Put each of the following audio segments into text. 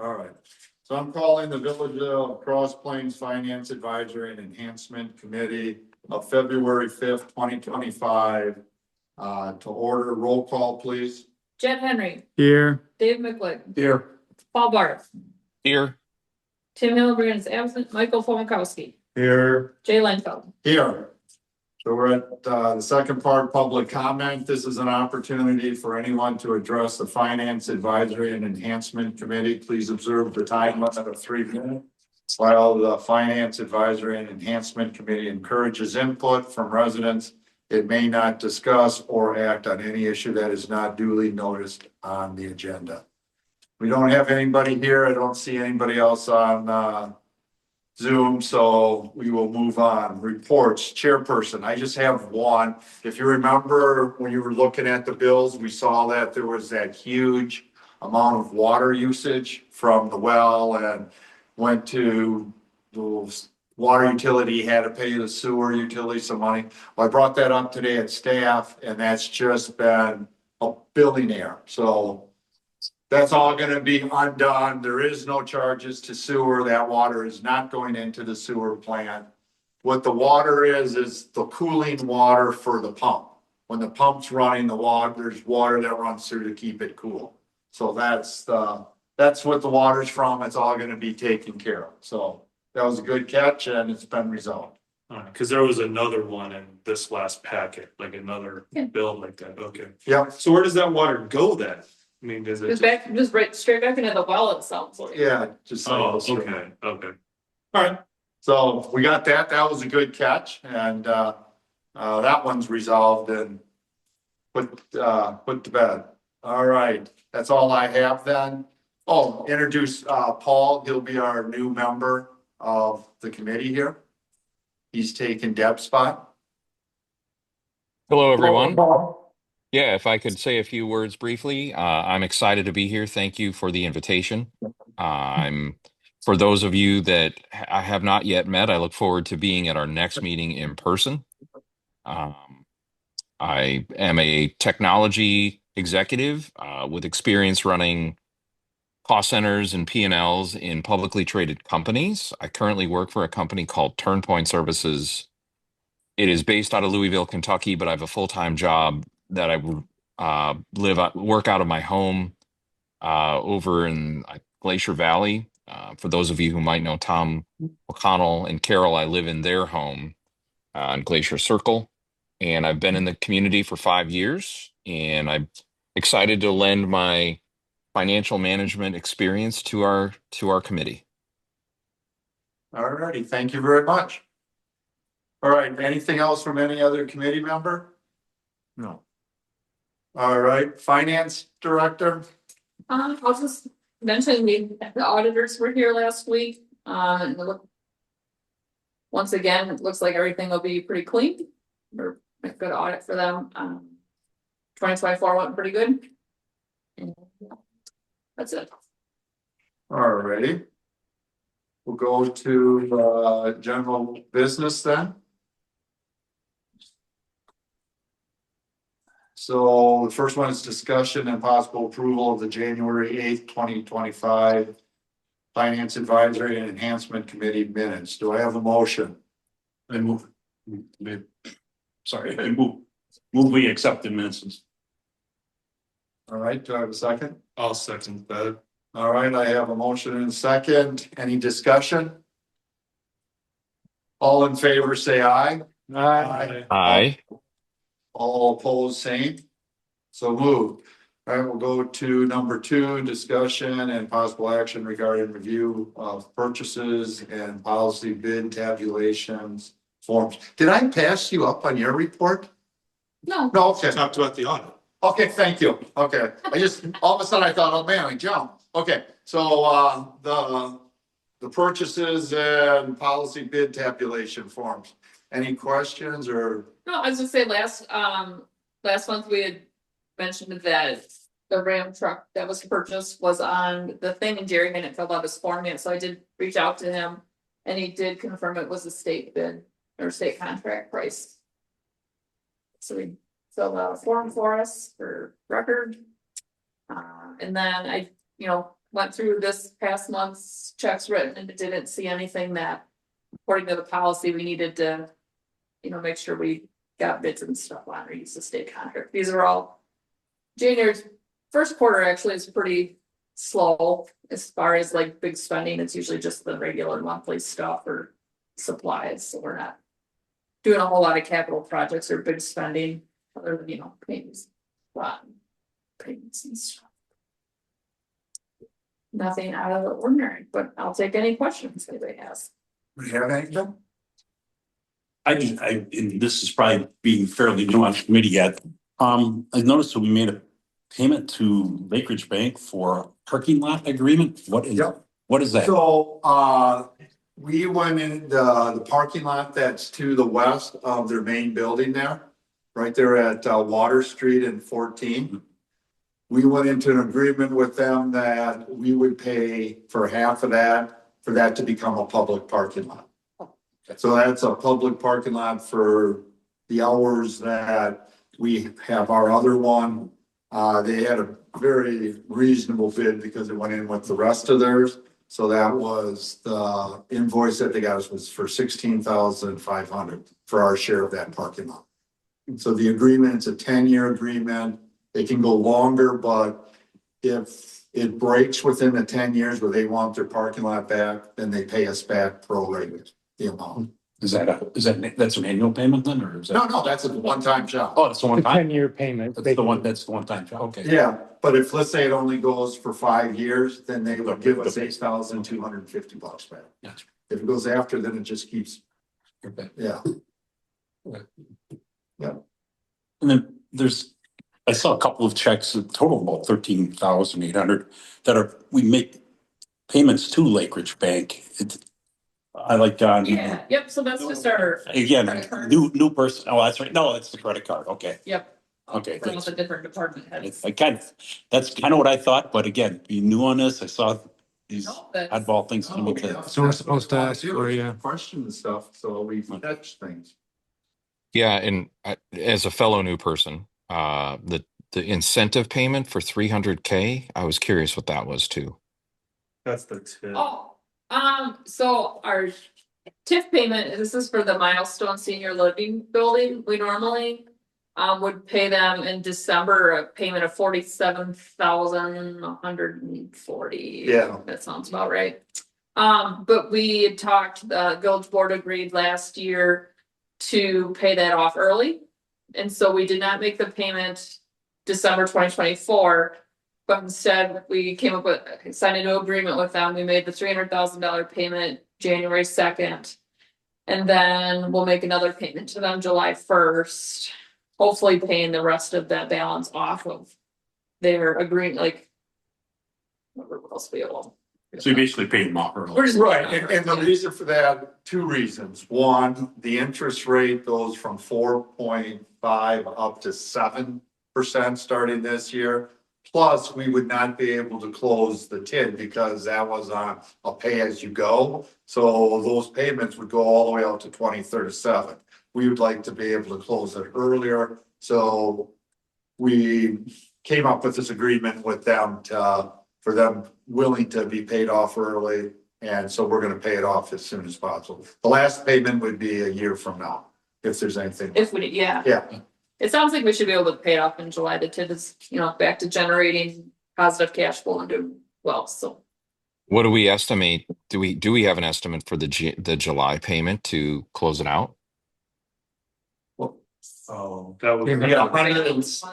All right, so I'm calling the Village of Cross Plains Finance Advisory and Enhancement Committee of February 5th, 2025. To order. Roll call, please. Jen Henry, Here. Dave McLeod, Here. Paul Barth, Here. Tim Hillenbrand is absent, Michael Fomakowski, Here. Jay Leinfeld. Here. So we're at the second part, public comment. This is an opportunity for anyone to address the Finance Advisory and Enhancement Committee. Please observe the time limit of 3 minutes. While the Finance Advisory and Enhancement Committee encourages input from residents, it may not discuss or act on any issue that is not duly noticed on the agenda. We don't have anybody here. I don't see anybody else on Zoom, so we will move on. Reports, chairperson, I just have one. If you remember, when you were looking at the bills, we saw that there was that huge amount of water usage from the well and went to the water utility, had to pay the sewer utility some money. Well, I brought that up today at staff, and that's just been a billing error. So that's all gonna be undone. There is no charges to sewer. That water is not going into the sewer plant. What the water is the cooling water for the pump. When the pump's running, there's water that runs through to keep it cool. So that's what the water's from. It's all gonna be taken care of. So that was a good catch and it's been resolved. Cause there was another one in this last packet, like another bill like that. Okay. Yep, So where does that water go then? I mean, does it? Just back, just right straight back into the well, it sounds like. yeah, just. Oh, okay, okay. All right. So we got that. That was a good catch and that one's resolved and put to bed. All right, that's all I have then. Oh, introduce Paul. He'll be our new member of the committee here. He's taken Deb's spot. Hello, everyone. Yeah, if I could say a few words briefly, I'm excited to be here. Thank you for the invitation. For those of you that I have not yet met, I look forward to being at our next meeting in person. I am a technology executive with experience running cost centers and P&Ls in publicly traded companies. I currently work for a company called Turnpoint Services. It is based out of Louisville, Kentucky, but I have a full-time job that I work out of my home over in Glacier Valley. For those of you who might know Tom O'Connell and Carol, I live in their home in Glacier Circle, and I've been in the community for 5 years, and I'm excited to lend my financial management experience to our committee. All righty, thank you very much. All right, anything else from any other committee member? No. All right, finance director. I'll just mention the auditors were here last week, and once again, it looks like everything will be pretty clean. Or a good audit for them. 2024 went pretty good. And that's it. All righty. We'll go to general business then. So the first one is discussion and possible approval of the January 8th, 2025 Finance Advisory and Enhancement Committee minutes. Do I have a motion? I move. Sorry, I move we accept the minutes. All right, do I have a second? I'll second that. All right, I have a motion and a second. Any discussion? All in favor, say aye. Aye. Aye. All opposed, same. So moved. All right, we'll go to number 2, discussion and possible action regarding review of purchases and policy bid tabulations forms. Did I pass you up on your report? No, No, okay. Talked about the audit. Okay, thank you. Okay, I just, all of a sudden I thought, oh man, I jumped. Okay, so the purchases and policy bid tabulation forms. Any questions or? no, I was just saying last month we had mentioned that the Ram truck that was purchased was on the thing and Jerry hadn't filled out his form yet, so I did reach out to him. And he did confirm it was a state bid or state contract price. So we filled out a form for us for record. And then went through this past month's checks written and didn't see anything that, according to the policy, we needed to, make sure we got bids and stuff on or use the state contract. These are all January's first quarter actually is pretty slow as far as like big spending. It's usually just the regular monthly stuff or supplies, so we're not doing a whole lot of capital projects or big spending other than, payments, payments and stuff. Nothing out of the ordinary, but I'll take any questions anybody has. We have anything? And this is probably being fairly new on the committee yet. I noticed that we made a payment to Lake Ridge Bank for a parking lot agreement. What is, Yep. what is that? So, we went in the parking lot that's to the west of their main building there, right there at Water Street and 14. We went into an agreement with them that we would pay for half of that, for that to become a public parking lot. So that's a public parking lot for the hours that we have our other one. They had a very reasonable bid because it went in with the rest of theirs. So that was the invoice that they got us was for $16,500 for our share of that parking lot. So the agreement, it's a 10-year agreement. It can go longer, but if it breaks within the 10 years where they want their parking lot back, then they pay us back prorated the amount. That's an annual payment then, or is that? No, that's a one-time job. Oh, it's the one time. 10-year payment. That's the one time. Okay. Yeah, but if, let's say it only goes for 5 years, then they would give us $8,250 back. Gotcha. If it goes after, then it just keeps, Okay. yeah. And then I saw a couple of checks, a total about 13,800 we make payments to Lake Ridge Bank. I like, Yeah, yep, so that's just our, again, Credit card. new person. Oh, that's right. No, it's the credit card. Okay. yep, Okay. from the different department heads. That's kind of what I thought, but again, being new on this, I saw these No, that's- oddball things come with it. So we're supposed to ask for you. Question and stuff, so we catch things. Yeah, and as a fellow new person, the incentive payment for 300K, I was curious what that was too. That's the tip. Oh, so our TIF payment, this is for the Milestone Senior Living Building. We normally would pay them in December, a payment of 47,140. Yeah. That sounds about right. But we had talked, the village board agreed last year to pay that off early. And so we did not make the payment December 2024. But instead, we came up with, signed a new agreement with them. We made the $300,000 payment January 2nd. And then we'll make another payment to them July 1st. Hopefully paying the rest of that balance off of their agreement, like. What else we owe? So you basically paid them off early. We're just. Right, and the reason for that, 2 reasons. One, the interest rate goes from 4.5 up to 7% starting this year. Plus, we would not be able to close the TID because that was on a pay-as-you-go. So those payments would go all the way out to 2037. We would like to be able to close it earlier. So we came up with this agreement with them for them willing to be paid off early. And so we're gonna pay it off as soon as possible. The last payment would be a year from now, if there's anything. If we, yeah. Yeah. It sounds like we should be able to pay it off in July. The TID is, back to generating positive cash flow and doing well, so. What do we estimate? Do we have an estimate for the July payment to close it out? Oh, that was. Yeah,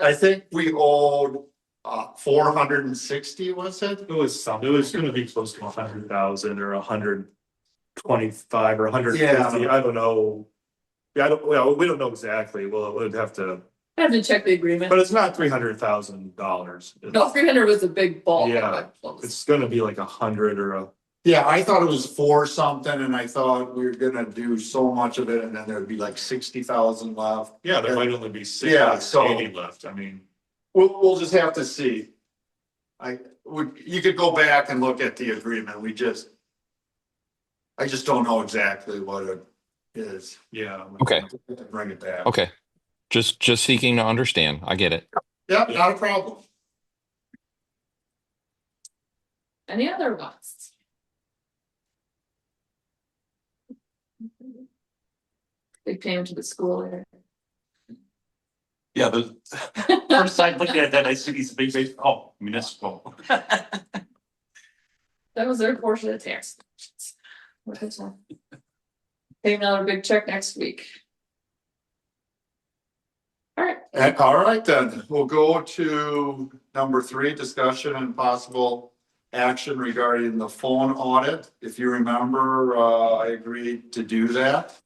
I think we owed 460, was it? It was gonna be close to 100,000 or 125 or 150. Yeah. I don't know. Yeah, we don't know exactly. Well, we'd have to, I have to check the agreement. but it's not $300,000. No, 300 was a big bulk. Yeah, it's gonna be like 100 or a. Yeah, I thought it was 4 something and I thought we were gonna do so much of it and then there'd be like 60,000 left. Yeah, there might only be 60, Yeah, so- 80 left. I mean, We'll just have to see. You could go back and look at the agreement. I just don't know exactly what it is. yeah. Okay. Bring it back. Okay. Just seeking to understand. I get it. Yeah, not a problem. Any other ones? Big payment to the school there. Yeah, the first time looking at that, I see these big, oh, municipal. That was their portion of the tax. What is that? Pay another big check next week. All right, All right, then, we'll go to number 3, discussion and possible action regarding the phone audit. If you remember, I agreed to do that.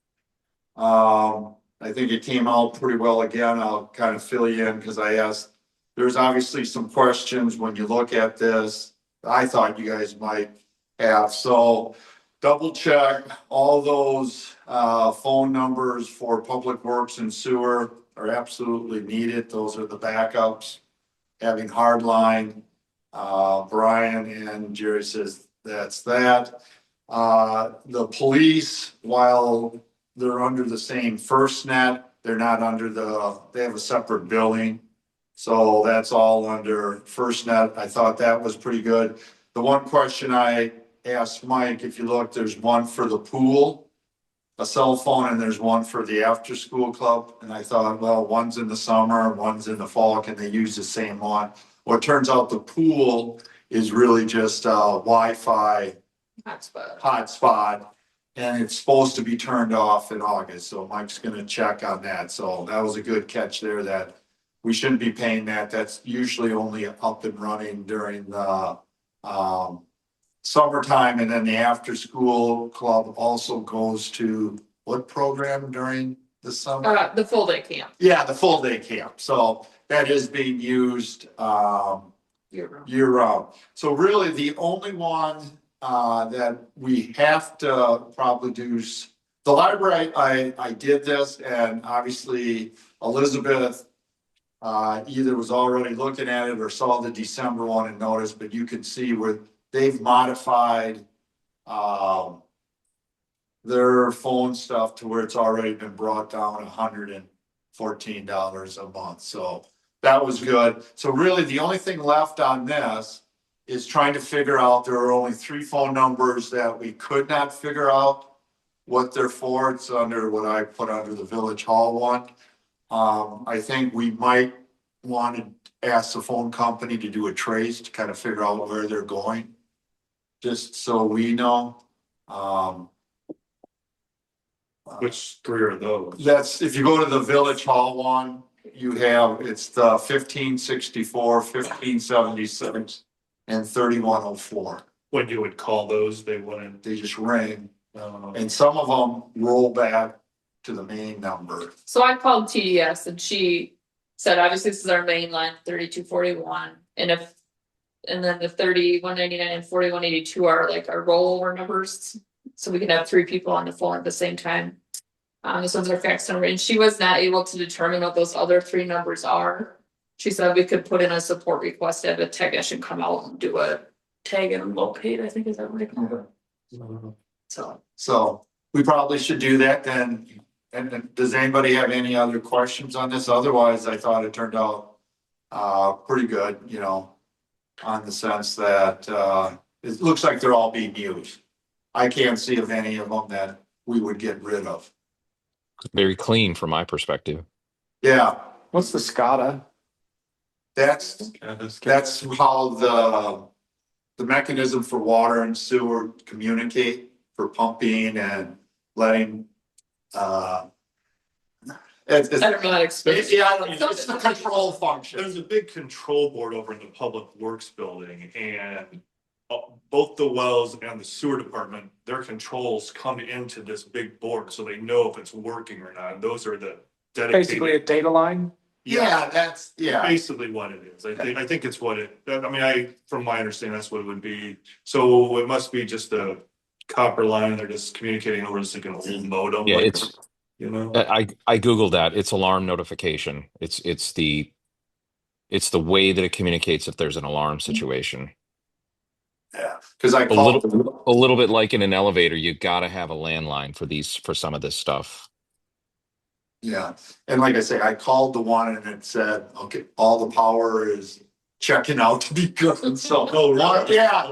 I think it came out pretty well again. I'll kind of fill you in because I asked, there's obviously some questions when you look at this. I thought you guys might have, so double check all those phone numbers for Public Works and Sewer are absolutely needed. Those are the backups. Having hardline, Brian and Jerry says that's that. The police, while they're under the same FirstNet, they're not under they have a separate billing. So that's all under FirstNet. I thought that was pretty good. The one question I asked Mike, if you look, there's one for the pool, a cell phone, and there's one for the after school club. And I thought, well, one's in the summer, one's in the fall, can they use the same one? Well, it turns out the pool is really just a Wi-Fi hotspot. And it's supposed to be turned off in August, so Mike's gonna check on that. So that was a good catch there, that we shouldn't be paying that. That's usually only up and running during the summertime, and then the after-school club also goes to what program during the summer? the full day camp. Yeah, the full day camp. So that is being used Year round. year round. So really, the only one that we have to probably do, the library, I did this, and obviously Elizabeth either was already looking at it or saw the December one and noticed, but you can see where they've modified their phone stuff to where it's already been brought down $114 a month. So that was good. So really, the only thing left on this is trying to figure out, there are only 3 phone numbers that we could not figure out what they're for. It's under what I put under the Village Hall one. I think we might want to ask the phone company to do a trace to kind of figure out where they're going, just so we know. Which 3 are those? That's, if you go to the Village Hall one, you have, it's the 1564, 1576, and 3104. When you would call those, they wouldn't. They just ring, and some of them roll back to the main number. So I called TDS and she said, obviously this is our main line, 3241, and then the 3199 and 4182 are like our rollover numbers. So we can have 3 people on the phone at the same time. This one's our fax number, and she was not able to determine what those other 3 numbers are. She said we could put in a support request to have a technician come out and do a tag and locate, I think is that what they call it. So we probably should do that then. And does anybody have any other questions on this? Otherwise, I thought it turned out pretty good, you know, on the sense that it looks like they're all being used. I can't see of any of them that we would get rid of. Very clean from my perspective. Yeah, What's the SCADA? that's how the mechanism for water and sewer communicate for pumping and letting it's I don't know how to explain it. yeah, it's the control function. There's a big control board over in the Public Works building, and both the wells and the sewer department, their controls come into this big board, so they know if it's working or not. And those are the dedicated. Basically a data line? Yeah, that's, yeah. Basically what it is. I think it's what it, I mean, from my understanding, that's what it would be. So it must be just a copper line. They're just communicating over just like an old modem. Yeah, like, it's, you know, I Googled that. It's alarm notification. It's the way that it communicates if there's an alarm situation. Yeah, because I A called. little bit like in an elevator, you gotta have a landline for some of this stuff. Yeah, and like I say, I called the one and it said, okay, all the power is checking out to be good, so. Oh, really? Yeah,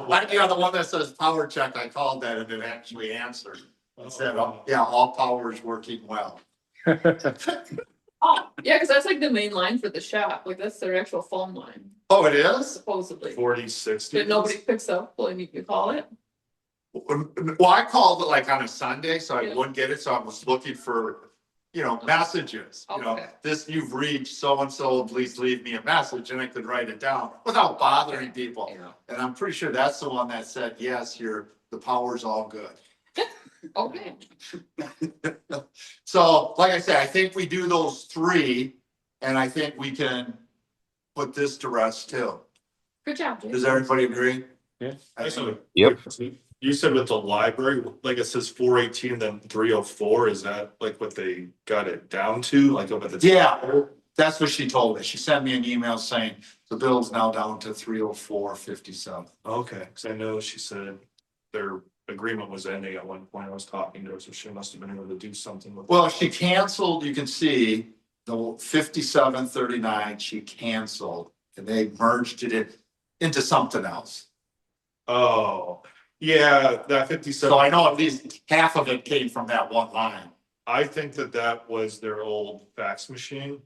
the one that says power check, I called that and it actually answered. It said, oh, yeah, all power is working well. Oh, yeah, cause that's like the main line for the shop, like that's their actual phone line, Oh, it is? supposedly. 4060. But nobody picks up when you call it. Well, I called it like on a Sunday, so I Yeah. wouldn't get it, so I was looking for, messages, Okay. this, you've reached so-and-so, please leave me a message, and I could write it down without bothering people. Yeah. And I'm pretty sure that's the one that said, yes, the power's all good. Okay, So, like I said, I think we do those three, and I think we can put this to rest too. good job, Jay. Does everybody agree? Yeah. I think- Yep. You said with the library, like it says 418, then 304, is that like what they got it down to, like up at the? Yeah, that's what she told me. She sent me an email saying the bill's now down to 304.57. Okay, cause I know she said their agreement was ending at one point. I was talking to her, so she must have been able to do something with. Well, she canceled, you can see the 57.39, she canceled, and they merged it into something else. Oh, yeah, that 57. So I know at least half of it came from that one line. I think that was their old fax machine.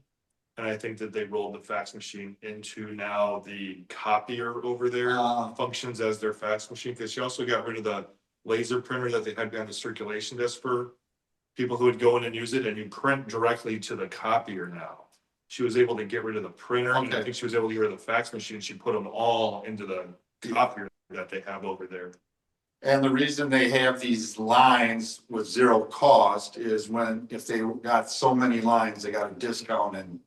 And I think that they rolled the fax machine into now the copier over there functions as their fax machine, cause she also got rid of the laser printer that they had behind the circulation desk for people who would go in and use it, and you print directly to the copier now. She was able to get rid of the printer, and I Okay. think she was able to get rid of the fax machine. She put them all into the copier that they have over there. And the reason they have these lines with zero cost is if they got so many lines, they got a discount in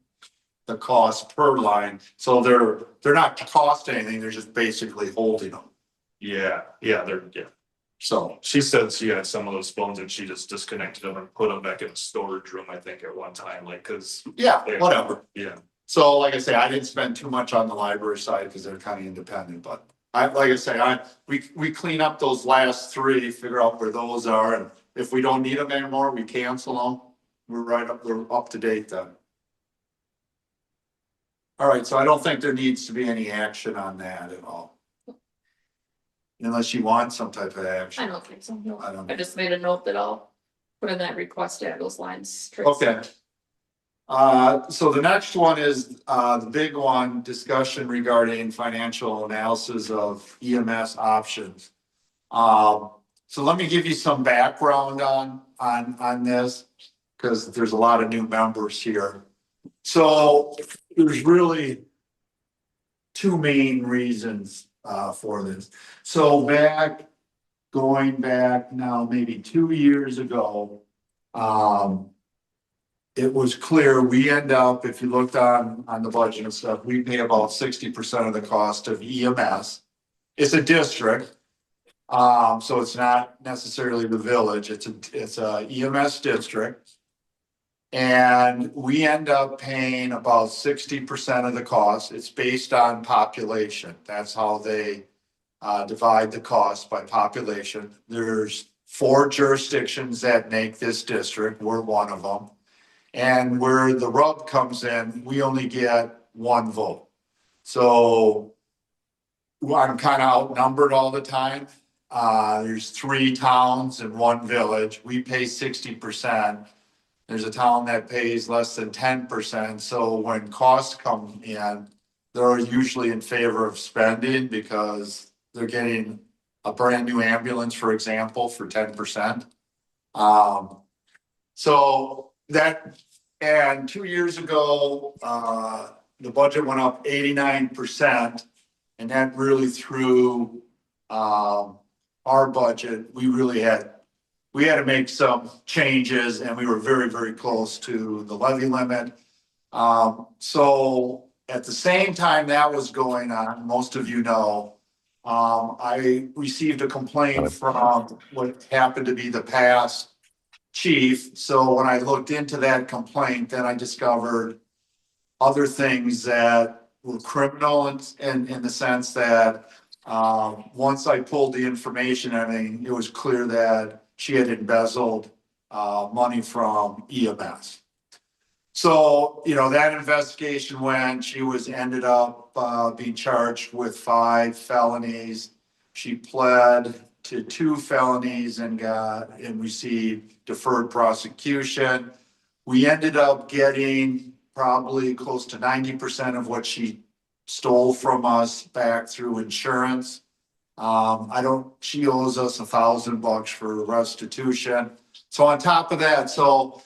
the cost per line. So they're not costing anything, they're just basically holding them. Yeah, So, she said she had some of those phones and she just disconnected them and put them back in the storage room, I think, at one time, like, cause. yeah, whatever. Yeah. So like I say, I didn't spend too much on the library side because they're kind of independent, but we clean up those last three, figure out where those are, and if we don't need them anymore, we cancel them. We're up to date then. All right, so I don't think there needs to be any action on that at all. Unless you want some type of I action. don't think so, no. I don't I know. just made a note that I'll put in that request to add those lines. Okay. So the next one is, the big one, discussion regarding financial analysis of EMS options. So let me give you some background on this, because there's a lot of new members here. So there's really two main reasons, for this. So going back now, maybe 2 years ago, it was clear, we end up, if you looked on the budget and stuff, we pay about 60% of the cost of EMS. It's a district, so it's not necessarily the village, it's a EMS district. And we end up paying about 60% of the cost. It's based on population. That's how they divide the cost, by population. There's 4 jurisdictions that make this district. We're one of them. And where the rub comes in, we only get 1 vote. So I'm kind of outnumbered all the time. There's 3 towns and 1 village. We pay 60%. There's a town that pays less than 10%. So when costs come in, they're usually in favor of spending because they're getting a brand new ambulance, for example, for 10%. So that, and 2 years ago, the budget went up 89%. And that really threw our budget. We had to make some changes, and we were very, very close to the levy limit. So at the same time that was going on, most of you know, I received a complaint from what happened to be the past chief. So when I looked into that complaint, then I discovered other things that were criminal in the sense that once I pulled the information, I mean, it was clear that she had embezzled money from EMS. So, that investigation went, she ended up being charged with 5 felonies. She pled to 2 felonies and received deferred prosecution. We ended up getting probably close to 90% of what she stole from us back through insurance. She owes us $1,000 for restitution. So on top of that, so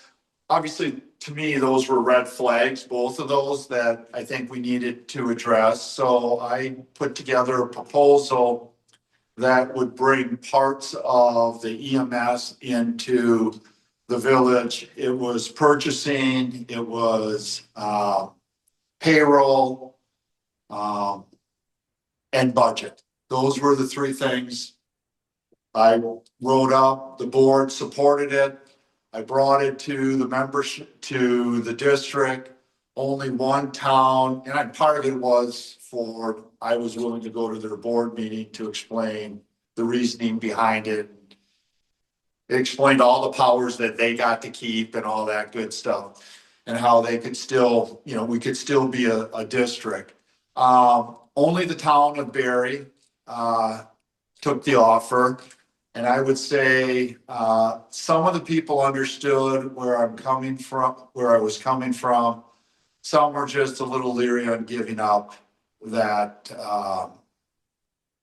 obviously to me, those were red flags, both of those that I think we needed to address. So I put together a proposal that would bring parts of the EMS into the village. It was purchasing, it was payroll, and budget. Those were the 3 things I wrote up. The board supported it. I brought it to the membership, to the district. Only one town, and part of it was I was willing to go to their board meeting to explain the reasoning behind it. It explained all the powers that they got to keep and all that good stuff, and how they could still, we could still be a district. Only the town of Barry took the offer. And I would say some of the people understood where I was coming from. Some were just a little leery on giving up that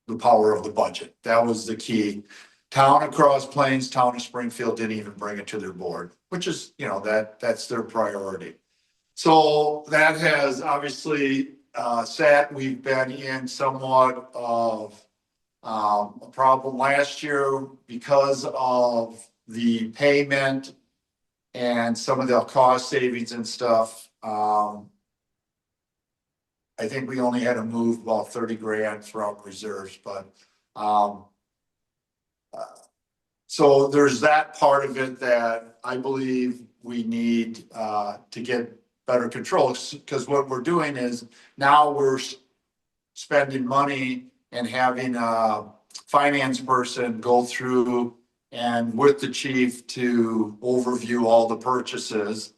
the power of the budget. That was the key. Town of Cross Plains, town of Springfield didn't even bring it to their board, which is, that's their priority. So that has obviously we've been in somewhat of a problem last year because of the payment and some of the cost savings and stuff. I think we only had to move about 30 grand from reserves, but so there's that part of it that I believe we need to get better control, because what we're doing is now we're spending money and having a finance person go through and with the chief to overview all the purchases.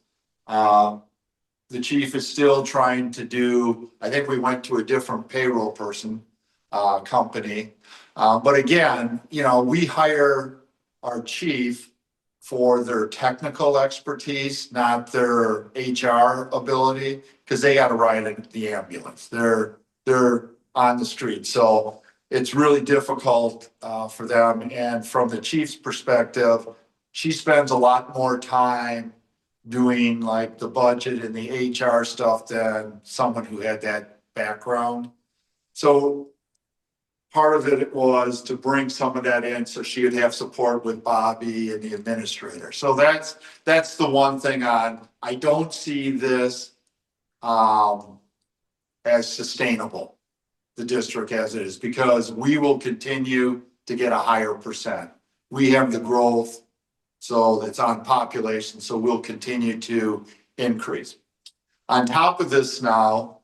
The chief is still trying to do, I think we went to a different payroll person, company. But again, we hire our chief for their technical expertise, not their HR ability, because they got to ride the ambulance. They're on the street. So it's really difficult for them. And from the chief's perspective, she spends a lot more time doing like the budget and the HR stuff than someone who had that background. So part of it was to bring some of that in so she would have support with Bobby and the administrator. So that's the one thing I don't see this as sustainable, the district as it is, because we will continue to get a higher percent. We have the growth, so it's on population, so we'll continue to increase. On top of this now,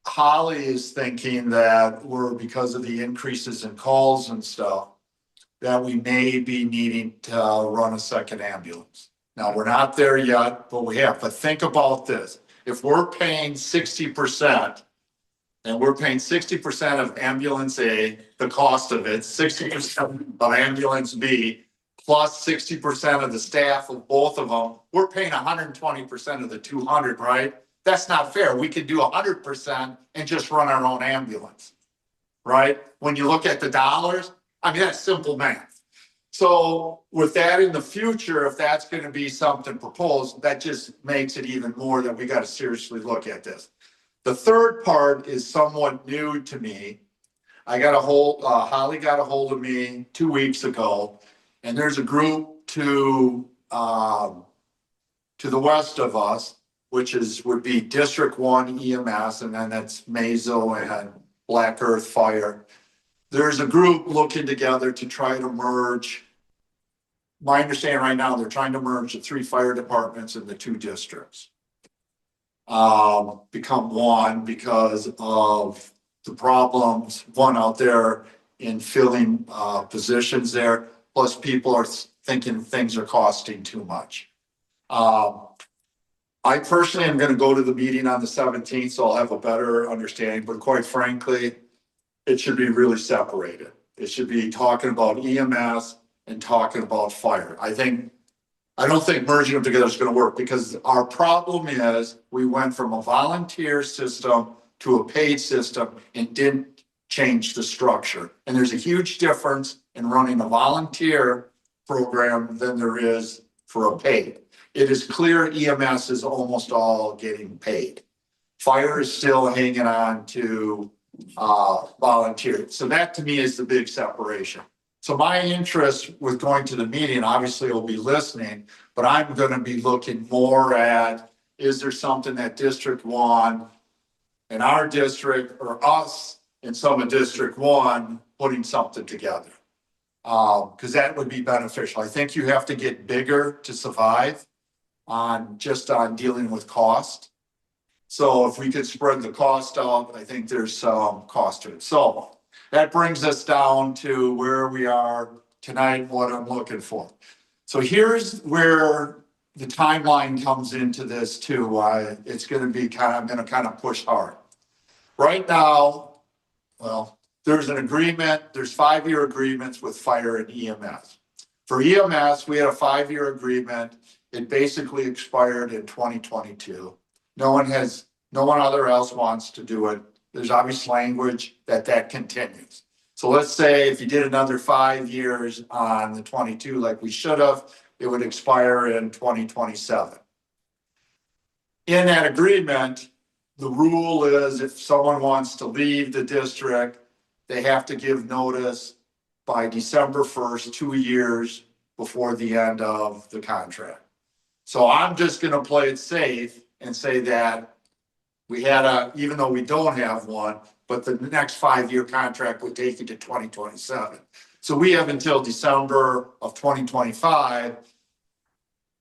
Holly is thinking that because of the increases in calls and stuff, that we may be needing to run a second ambulance. Now, we're not there yet, but we have. But think about this. If we're paying 60%, and we're paying 60% of ambulance A, the cost of it, 60% of ambulance B, plus 60% of the staff of both of them, we're paying 120% of the 200, right? That's not fair. We could do 100% and just run our own ambulance, right? When you look at the dollars, that's simple math. So with that in the future, if that's going to be something proposed, that just makes it even more that we got to seriously look at this. The third part is somewhat new to me. Holly got a hold of me 2 weeks ago, and there's a group to the west of us, which would be District 1 EMS, and then that's Mazo and Black Earth Fire. There's a group looking together to try to merge. My understanding right now, they're trying to merge the 3 fire departments in the 2 districts. Become one because of the problems, one out there in filling positions there, plus people are thinking things are costing too much. I personally am gonna go to the meeting on the 17th, so I'll have a better understanding, but quite frankly, it should be really separated. It should be talking about EMS and talking about fire. I don't think merging them together is gonna work, because our problem is we went from a volunteer system to a paid system and didn't change the structure. And there's a huge difference in running a volunteer program than there is for a paid. It is clear EMS is almost all getting paid. Fire is still hanging on to volunteer. So that to me is the big separation. So my interest with going to the meeting, obviously will be listening, but I'm gonna be looking more at, is there something that District 1 in our district, or us in some of District 1 putting something together? Because that would be beneficial. I think you have to get bigger to survive on dealing with cost. So if we could spread the cost out, I think there's some cost to it. So that brings us down to where we are tonight, and what I'm looking for. So here's where the timeline comes into this too. It's gonna be I'm gonna kind of push hard. Right now, well, there's an agreement, there's 5-year agreements with fire and EMS. For EMS, we had a 5-year agreement. It basically expired in 2022. No one other else wants to do it. There's obvious language that continues. So let's say if you did another 5 years on the 22 like we should have, it would expire in 2027. In that agreement, the rule is if someone wants to leave the district, they have to give notice by December 1st, 2 years before the end of the contract. So I'm just gonna play it safe and say that we had even though we don't have one, but the next 5-year contract would take you to 2027. So we have until December of 2025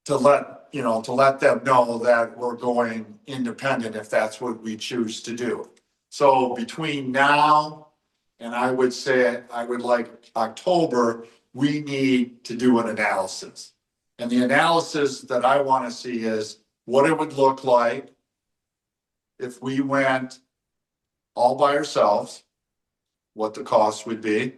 to let them know that we're going independent if that's what we choose to do. So between now and I would say, I would like October, we need to do an analysis. And the analysis that I want to see is what it would look like if we went all by ourselves, what the cost would be,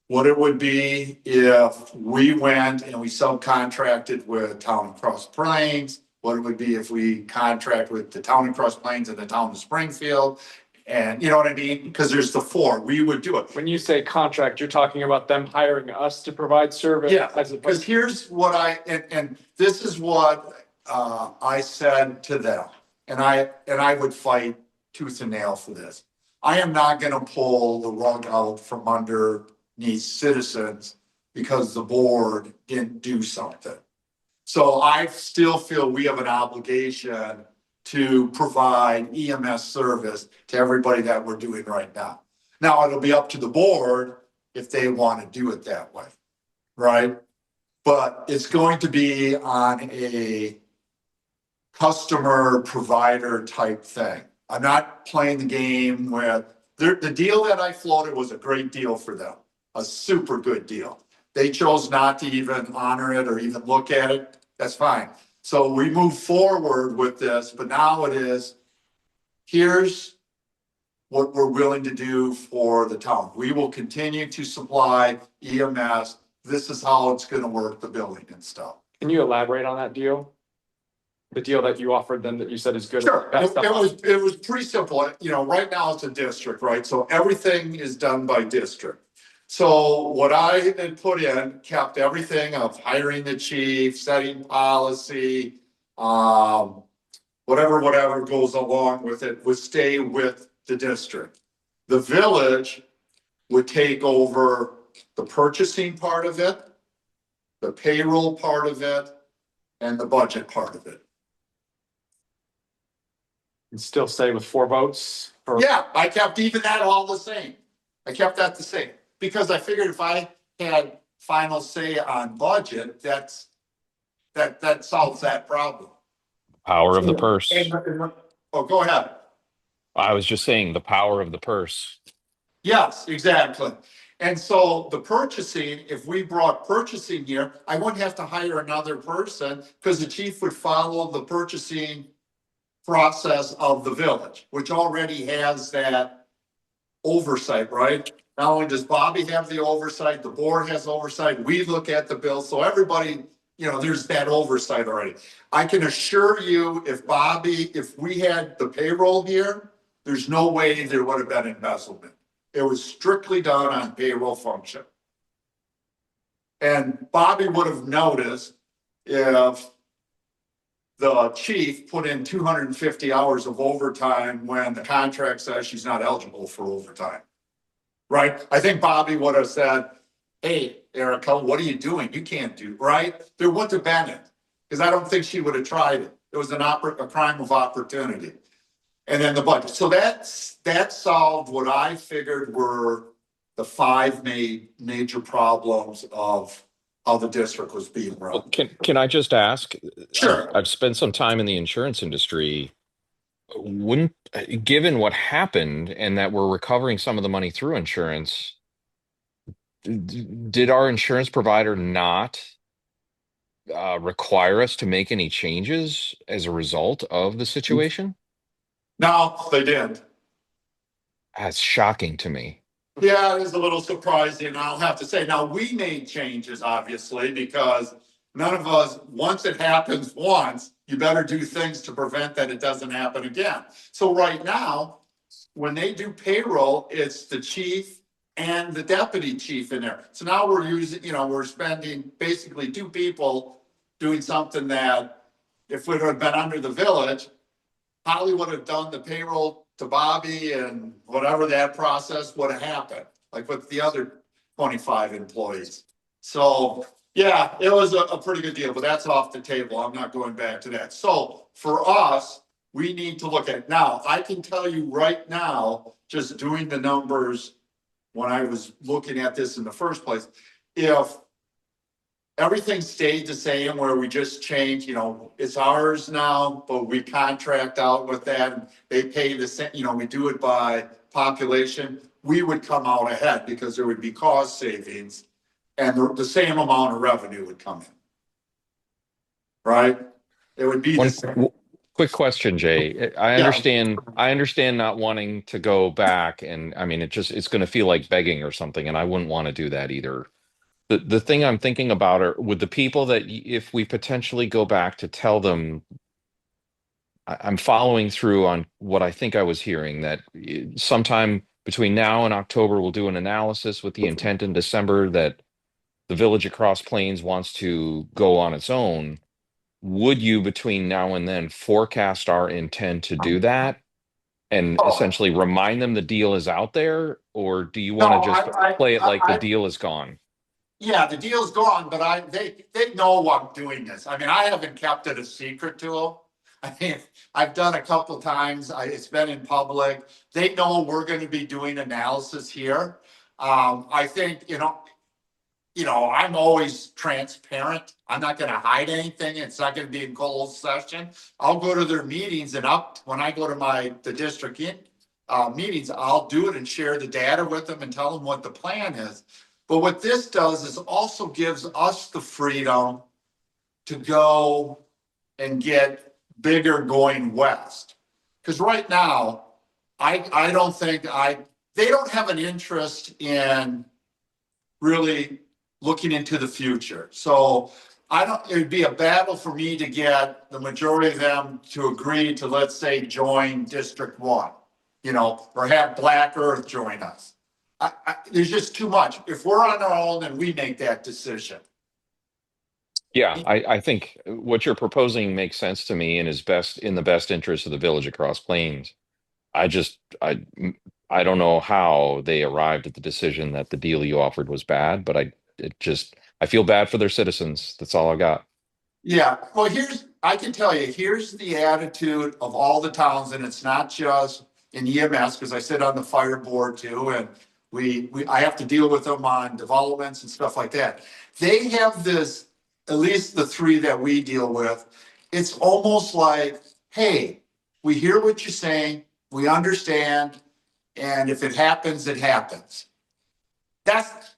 what it would be if we went and we subcontracted with Town of Cross Plains, what it would be if we contract with the Town of Cross Plains and the Town of Springfield. And you know what I mean? Because there's the 4, we would do it. When you say contract, you're talking about them hiring us to provide service? Yeah, As because opposed, here's what and this is what I said to them. And I would fight tooth and nail for this. I am not gonna pull the rug out from underneath citizens because the board didn't do something. So I still feel we have an obligation to provide EMS service to everybody that we're doing right now. Now, it'll be up to the board if they want to do it that way, right? But it's going to be on a customer provider type thing. I'm not playing the game where the deal that I floated was a great deal for them, a super good deal. They chose not to even honor it or even look at it. That's fine. So we move forward with this, but now it is, here's what we're willing to do for the town. We will continue to supply EMS. This is how it's gonna work, the billing and stuff. can you elaborate on that deal? The deal that you offered them that you said is good. Sure, Best stuff. it was pretty simple. Right now it's a district, right? So everything is done by district. So what I had put in kept everything of hiring the chief, setting policy, whatever goes along with it would stay with the district. The village would take over the purchasing part of it, the payroll part of it, and the budget part of it. And still stay with 4 votes? Yeah, I kept even that all the same. I kept that the same because I figured if I had final say on budget, that solves that problem. Power of the purse. Oh, go ahead. I was just saying the power of the purse. Yes, exactly. And so the purchasing, if we brought purchasing here, I wouldn't have to hire another person because the chief would follow the purchasing process of the village, which already has that oversight, right? Not only does Bobby have the oversight, the board has oversight, we look at the bill, so everybody, there's that oversight already. I can assure you, if we had the payroll here, there's no way there would have been embezzlement. It was strictly done on payroll function. And Bobby would have noticed if the chief put in 250 hours of overtime when the contract says she's not eligible for overtime. Right? I think Bobby would have said, hey, Erica, what are you doing? You can't do, right? There wouldn't have been it. Because I don't think she would have tried it. It was a crime of opportunity. And then the budget. So that solved what I figured were the five major problems of how the district was being run. Can I just ask? Sure. I've spent some time in the insurance industry. Wouldn't, given what happened and that we're recovering some of the money through insurance, did our insurance provider not require us to make any changes as a result of the situation? No, they didn't. That's shocking to me. Yeah, it is a little surprising, I'll have to say. Now, we made changes, obviously, because none of us, once it happens once, you better do things to prevent that it doesn't happen again. So right now, when they do payroll, it's the chief and the deputy chief in there. So now we're using, we're spending basically two people doing something that if we would have been under the village, Holly would have done the payroll to Bobby and whatever that process would have happened, like with the other 25 employees. So yeah, it was a pretty good deal, but that's off the table. I'm not going back to that. So for us, we need to look at now. I can tell you right now, just doing the numbers when I was looking at this in the first place, if everything stayed the same where we just change, it's ours now, but we contract out with that. And they pay the same, we do it by population. We would come out ahead because there would be cost savings and the same amount of revenue would come in. Right? It would be the same. Quick question, Jay. I understand not wanting to go back, and I mean it's going to feel like begging or something, and I wouldn't want to do that either. The thing I'm thinking about are with the people that if we potentially go back to tell them, I'm following through on what I think I was hearing, that sometime between now and October, we'll do an analysis with the intent in December that the village of Cross Plains wants to go on its own. Would you between now and then forecast our intent to do that and essentially remind them the deal is out there? Or do you want to just play it like the deal is gone? Yeah, the deal's gone, but they know I'm doing this. I mean, I haven't kept it a secret to them. I mean, I've done a couple times. It's been in public. They know we're going to be doing analysis here. I think, I'm always transparent. I'm not going to hide anything. It's not going to be in closed session. I'll go to their meetings and when I go to the district meetings, I'll do it and share the data with them and tell them what the plan is. But what this does is also gives us the freedom to go and get bigger going west. Because right now, I don't think they don't have an interest in really looking into the future. So it would be a battle for me to get the majority of them to agree to, let's say, join District 1, or have Black Earth join us. There's just too much. If we're on our own, then we make that decision. Yeah, I think what you're proposing makes sense to me and is in the best interest of the village of Cross Plains. I don't know how they arrived at the decision that the deal you offered was bad, but I feel bad for their citizens. That's all I got. Yeah, well, I can tell you, here's the attitude of all the towns, and it's not just in EMS, because I sit on the fire board too, and I have to deal with them on developments and stuff like that. They have this, at least the three that we deal with, it's almost like, hey, we hear what you're saying, we understand, and if it happens, it happens.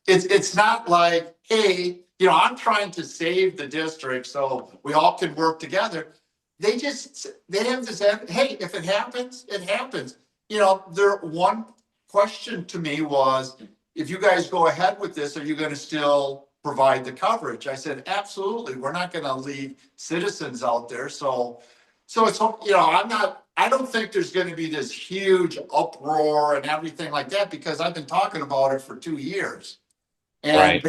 it's not like, hey, you know, I'm trying to save the district so we all can work together. They have this, hey, if it happens, it happens. You know, their one question to me was, if you guys go ahead with this, are you gonna still provide the coverage? I said, absolutely, we're not gonna leave citizens out there, so it's, you know, I don't think there's gonna be this huge uproar and everything like that, because I've been talking about it for 2 years. And Right.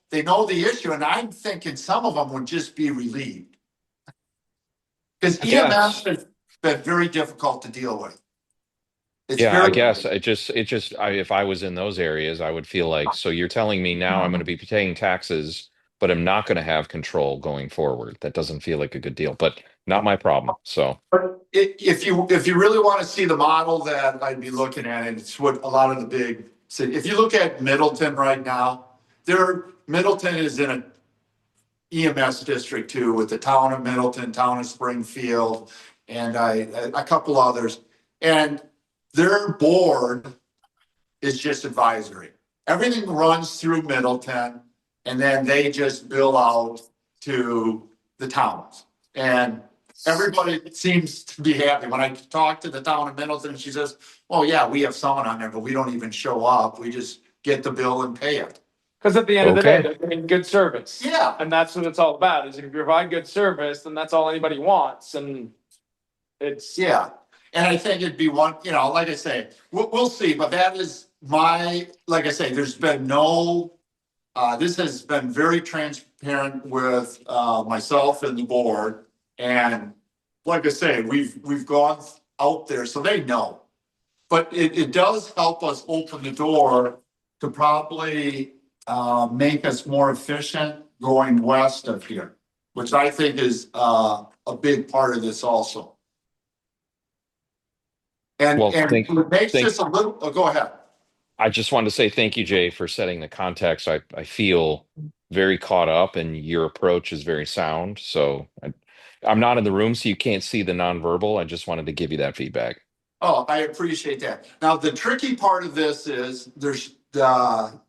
they know the issue, and I'm thinking some of them would just be relieved. Because I EMS guess. has been very difficult to deal with. It's Yeah, I very, guess if I was in those areas, I would feel like, so you're telling me now I'm going to be paying taxes, but I'm not going to have control going forward. That doesn't feel like a good deal, but not my problem. So, if you really want to see the model that I'd be looking at, and it's what a lot of the big cities, if you look at Middleton right now, Middleton is in a EMS district too, with the town of Middleton, town of Springfield, and a couple others. And their board is just advisory. Everything runs through Middleton, and then they just bill out to the towns. And everybody seems to be happy. When I talk to the town of Middleton, she says, well, yeah, we have someone on there, but we don't even show up. We just get the bill and pay it. Because at the end of the day, Okay. they're getting good service. Yeah. And that's what it's all about, is if you provide good service, then that's all anybody wants, and it's. Yeah, and I think it'd be one, you know, like I say, we'll see, but that is like I say, there's been no, this has been very transparent with, myself and the board. And like I say, we've gone out there, so they know. But it does help us open the door to probably, make us more efficient going west of here, which I think is, a big part of this also. And well, it makes thank, this a little, go ahead. I just wanted to say thank you, Jay, for setting the context. I feel very caught up and your approach is very sound. So I'm not in the room, so you can't see the nonverbal. I just wanted to give you that feedback. Oh, I appreciate that. Now, the tricky part of this is the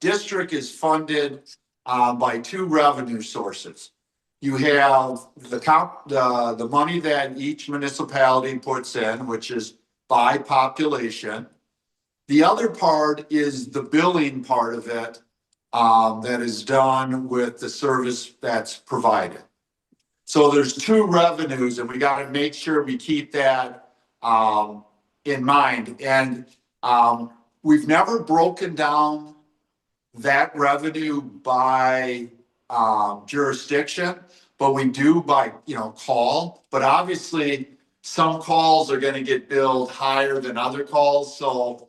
district is funded by two revenue sources. You have the money that each municipality puts in, which is by population. The other part is the billing part of it, that is done with the service that's provided. So there's two revenues, and we got to make sure we keep that in mind. And we've never broken down that revenue by jurisdiction, but we do by, you know, call. But obviously, some calls are going to get billed higher than other calls. So,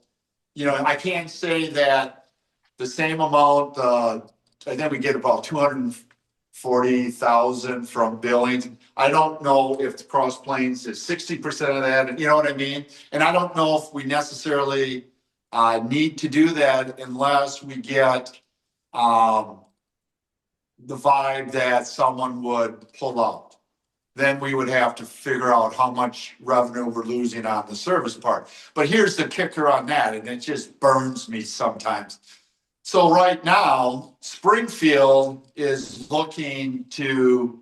you know, I can't say that the same amount, I think we get about 240,000 from billing. I don't know if the Cross Plains is 60% of that, and you know what I mean? And I don't know if we necessarily need to do that unless we get the vibe that someone would pull out. Then we would have to figure out how much revenue we're losing on the service part. But here's the kicker on that, and it just burns me sometimes. So right now, Springfield is looking to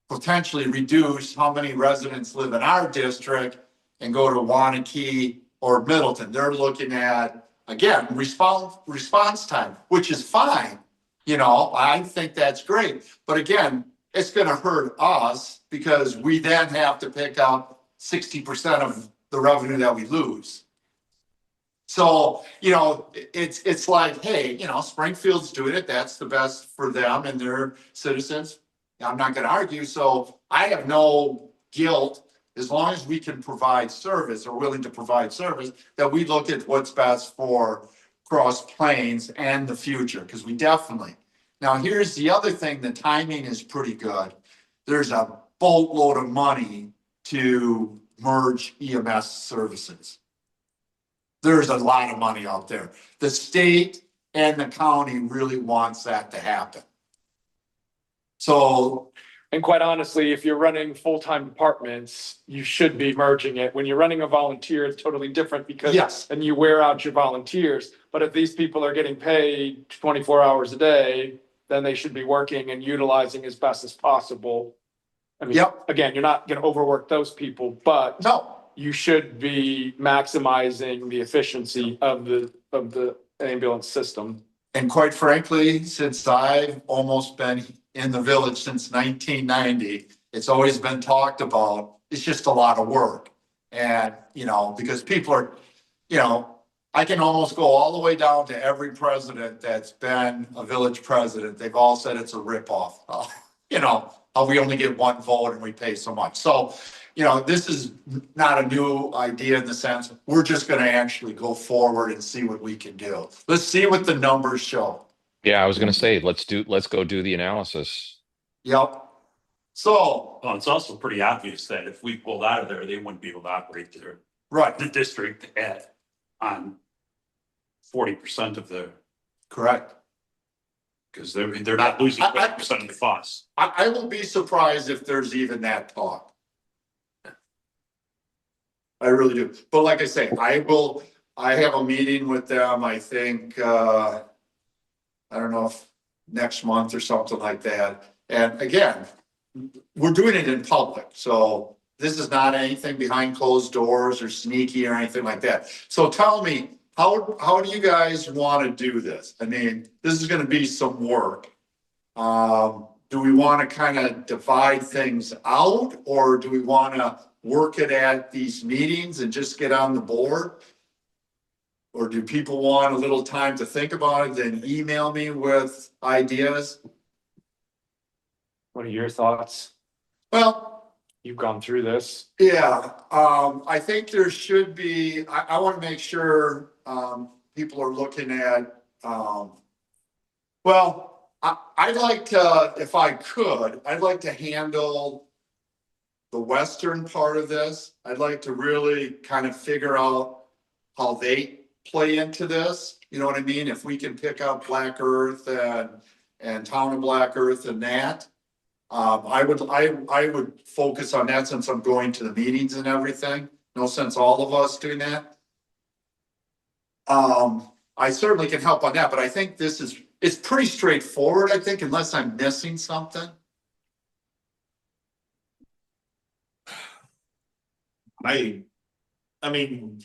potentially reduce how many residents live in our district and go to Wanakee or Middleton. They're looking at, again, response time, which is fine. You know, I think that's great. But again, it's going to hurt us because we then have to pick up 60% of the revenue that we lose. So, you know, it's like, hey, you know, Springfield's doing it. That's the best for them and their citizens. I'm not going to argue. So I have no guilt as long as we can provide service or willing to provide service, that we look at what's best for Cross Plains and the future, because we definitely. Now, here's the other thing. The timing is pretty good. There's a boatload of money to merge EMS services. There's a lot of money out there. The state and the county really wants that to happen. So, And quite honestly, if you're running full-time departments, you should be merging it. When you're running a volunteer, it's totally different because yes, then you wear out your volunteers. But if these people are getting paid 24 hours a day, then they should be working and utilizing as best as possible. I mean, Yep. again, you're not gonna overwork those people, but No, you should be maximizing the efficiency of the ambulance system. and quite frankly, since I've almost been in the village since 1990, it's always been talked about. It's just a lot of work. And, because people are, I can almost go all the way down to every president that's been a village president. They've all said it's a ripoff. How we only get one vote and we pay so much. So, this is not a new idea in the sense, we're just gonna actually go forward and see what we can do. Let's see what the numbers show. Yeah, I was gonna say, let's go do the analysis. Yep. So, Well, it's also pretty obvious that if we pulled out of there, they wouldn't be able to operate right, the district on 40% of the, correct. because they're not losing 40% of the costs. I will be surprised if there's even that talk. I really do. But like I say, I have a meeting with them, I think, I don't know if next month or something like that. And again, we're doing it in public, so this is not anything behind closed doors or sneaky or anything like that. So tell me, how do you guys want to do this? I mean, this is gonna be some work. Do we want to kind of divide things out, or do we want to work it at these meetings and just get on the board? Or do people want a little time to think about it, then email me with ideas? What are your thoughts? Well, You've gone through this. yeah, I think there should be, I want to make sure, people are looking at, I'd like to, if I could, I'd like to handle the western part of this. I'd like to really kind of figure out how they play into this. You know what I mean? If we can pick up Black Earth and Town of Black Earth and that. I would focus on that since I'm going to the meetings and everything. No sense all of us doing that. I certainly can help on that, but I think it's pretty straightforward, I think, unless I'm missing something. I mean.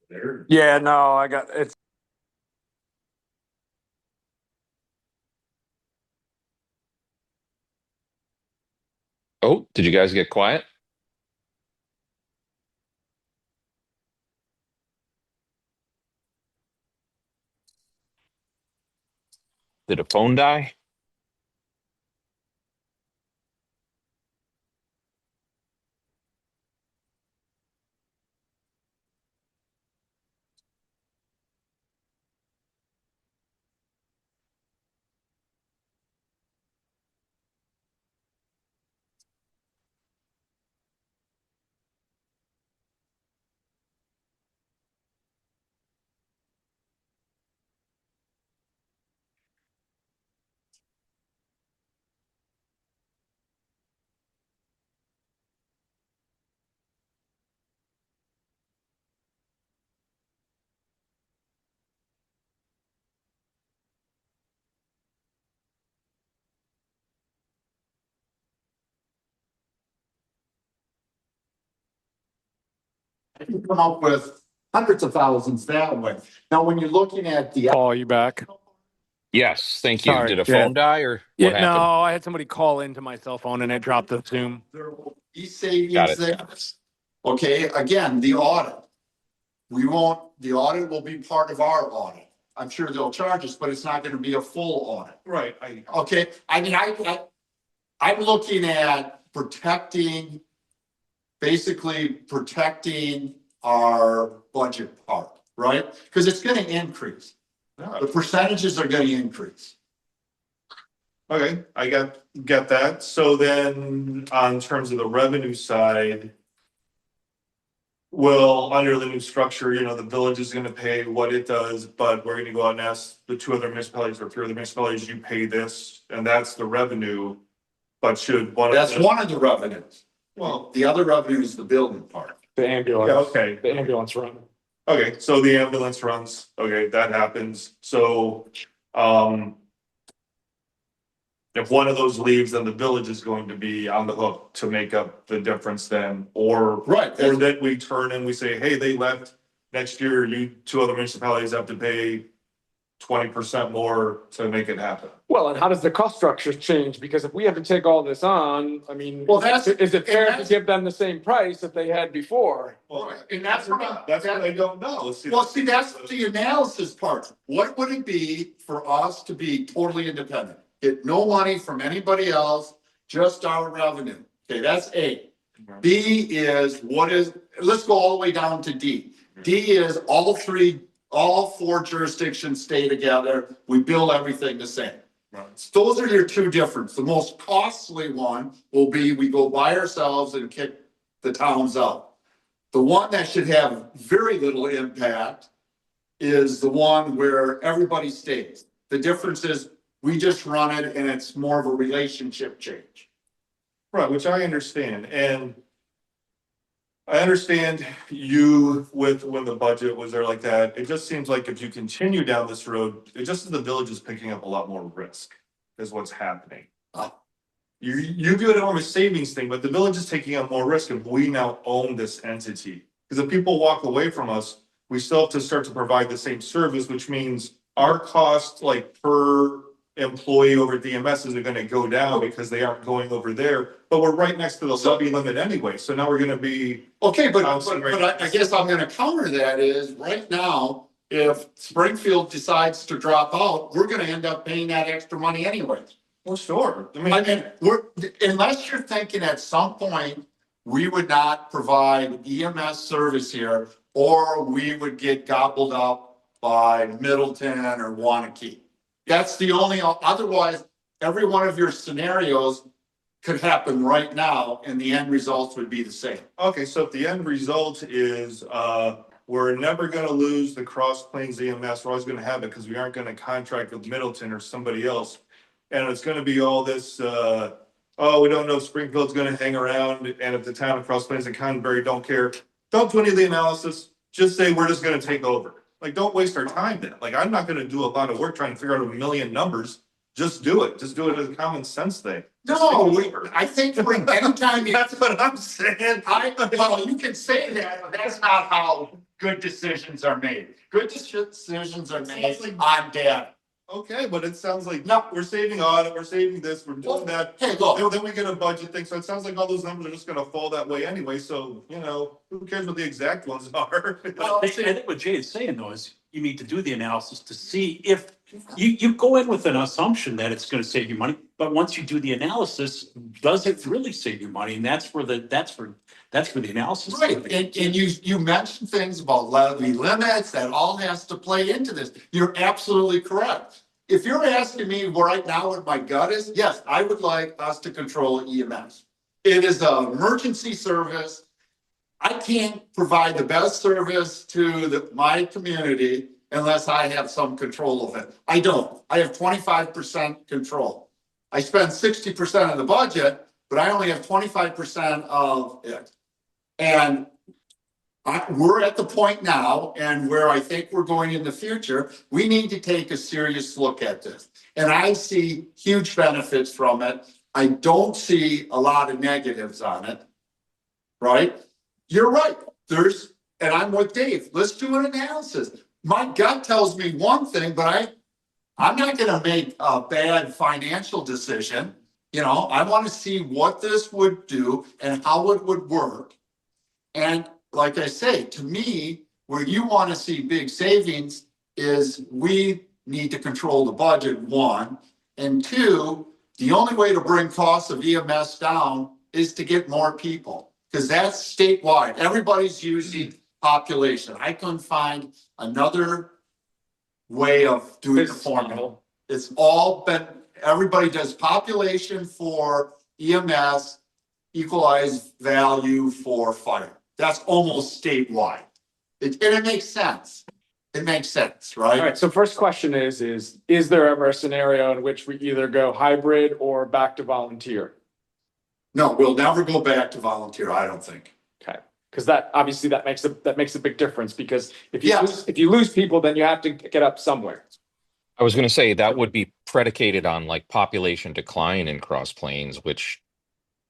There. Yeah, no, I got it's. Oh, did you guys get quiet? Did a phone die? I can come up with hundreds of thousands that way. Now, when you're looking at the. Call you back. Yes, thank you. Sorry, Did a yeah. phone die or Yeah, what happened? no, I had somebody call into my cell phone and it dropped the Zoom. There will be Got savings it. there. Okay, again, the audit. The audit will be part of our audit. I'm sure they'll charge us, but it's not gonna be a full audit. Right, Okay, I mean, I'm looking at basically protecting our budget part, right? Because it's gonna increase. The percentages are gonna increase. okay, I get that. So then on terms of the revenue side. Well, under the new structure, the village is gonna pay what it does, but we're gonna go out and ask the two other municipalities or three other municipalities, you pay this, and that's the revenue. But should one of That's them, one of the revenues. well, The other revenue is the building part. The ambulance. Yeah, okay. The ambulance run. Okay, so the ambulance runs, okay, that happens, so, if one of those leaves, then the village is going to be on the hook to make up the difference then, or. Right. Or that we turn and we say, hey, they left, next year, you, two other municipalities have to pay 20% more to make it happen. Well, and how does the cost structure change? Because if we have to take all this on, I mean, Well, that's- is it fair to that's- give them the same price that they had before? Well, And that's what that's what I don't know. Well, see, that's the analysis part. What would it be for us to be totally independent? Get no money from anybody else, just our revenue. Okay, that's A. B is let's go all the way down to D. D is all four jurisdictions stay together. We bill everything the same. Right. Those are your two differences. The most costly one will be we go by ourselves and kick the towns out. The one that should have very little impact is the one where everybody stays. The difference is we just run it and it's more of a relationship change. Right, which I understand, and I understand you with when the budget was there like that. It just seems like if you continue down this road, it just the village is picking up a lot more risk is what's happening. Oh. You view it more of a savings thing, but the village is taking on more risk and we now own this entity. Because if people walk away from us, we still have to start to provide the same service, which means our cost like per employee over at DMS isn't gonna go down because they aren't going over there. But we're right next to the levy limit anyway, so now we're gonna be. Okay, but I guess I'm gonna counter that is right now, if Springfield decides to drop out, we're gonna end up paying that extra money anyways. Well, sure, I I mean, mean, unless you're thinking at some point, we would not provide EMS service here, or we would get gobbled up by Middleton or Wanakee. That's the only, otherwise, every one of your scenarios could happen right now and the end results would be the same. okay, so if the end result is, we're never gonna lose the Cross Plains EMS, we're always gonna have it, because we aren't gonna contract with Middleton or somebody else. And it's gonna be all this, we don't know if Springfield's gonna hang around, and if the town of Cross Plains and Conbury don't care, don't do any of the analysis, just say we're just gonna take over. Like, don't waste our time then, like, I'm not gonna do a lot of work trying to figure out a million numbers, just do it as a common sense thing. Just No, take over. I think for anytime you, That's what I'm saying. well, you can say that, but that's not how good decisions are made. Good decisions are made on data. Okay, but it sounds like, no, we're saving audit, we're saving this, we're doing that. Hey, look, Then we get a budget thing, so it sounds like all those numbers are just gonna fall that way anyway, so, who cares what the exact ones are? well, I think what Jay is saying though is you need to do the analysis to see if you go in with an assumption that it's gonna save you money, but once you do the analysis, does it really save you money? And that's where the analysis. right, and you mentioned things about levy limits, that all has to play into this. You're absolutely correct. If you're asking me right now what my gut is, yes, I would like us to control EMS. It is an emergency service. I can't provide the best service to my community unless I have some control of it. I don't. I have 25% control. I spend 60% of the budget, but I only have 25% of it. And we're at the point now, and where I think we're going in the future, we need to take a serious look at this. And I see huge benefits from it. I don't see a lot of negatives on it. Right? You're right. And I'm with Dave. Let's do an analysis. My gut tells me one thing, but I'm not gonna make a bad financial decision. I want to see what this would do and how it would work. And like I say, to me, where you want to see big savings is we need to control the budget, one. And two, the only way to bring costs of EMS down is to get more people, because that's statewide. Everybody's using population. I couldn't find another way of doing the formula. It's all been, everybody does population for EMS, equalized value for fire. That's almost statewide. And it makes sense. It makes sense, All right? right, so first question is there ever a scenario in which we either go hybrid or back to volunteer? No, we'll never go back to volunteer, I don't think. Okay. Cause that, obviously that makes a big difference, because Yes. if you lose people, then you have to get up somewhere. I was going to say that would be predicated on like population decline in Cross Plains, which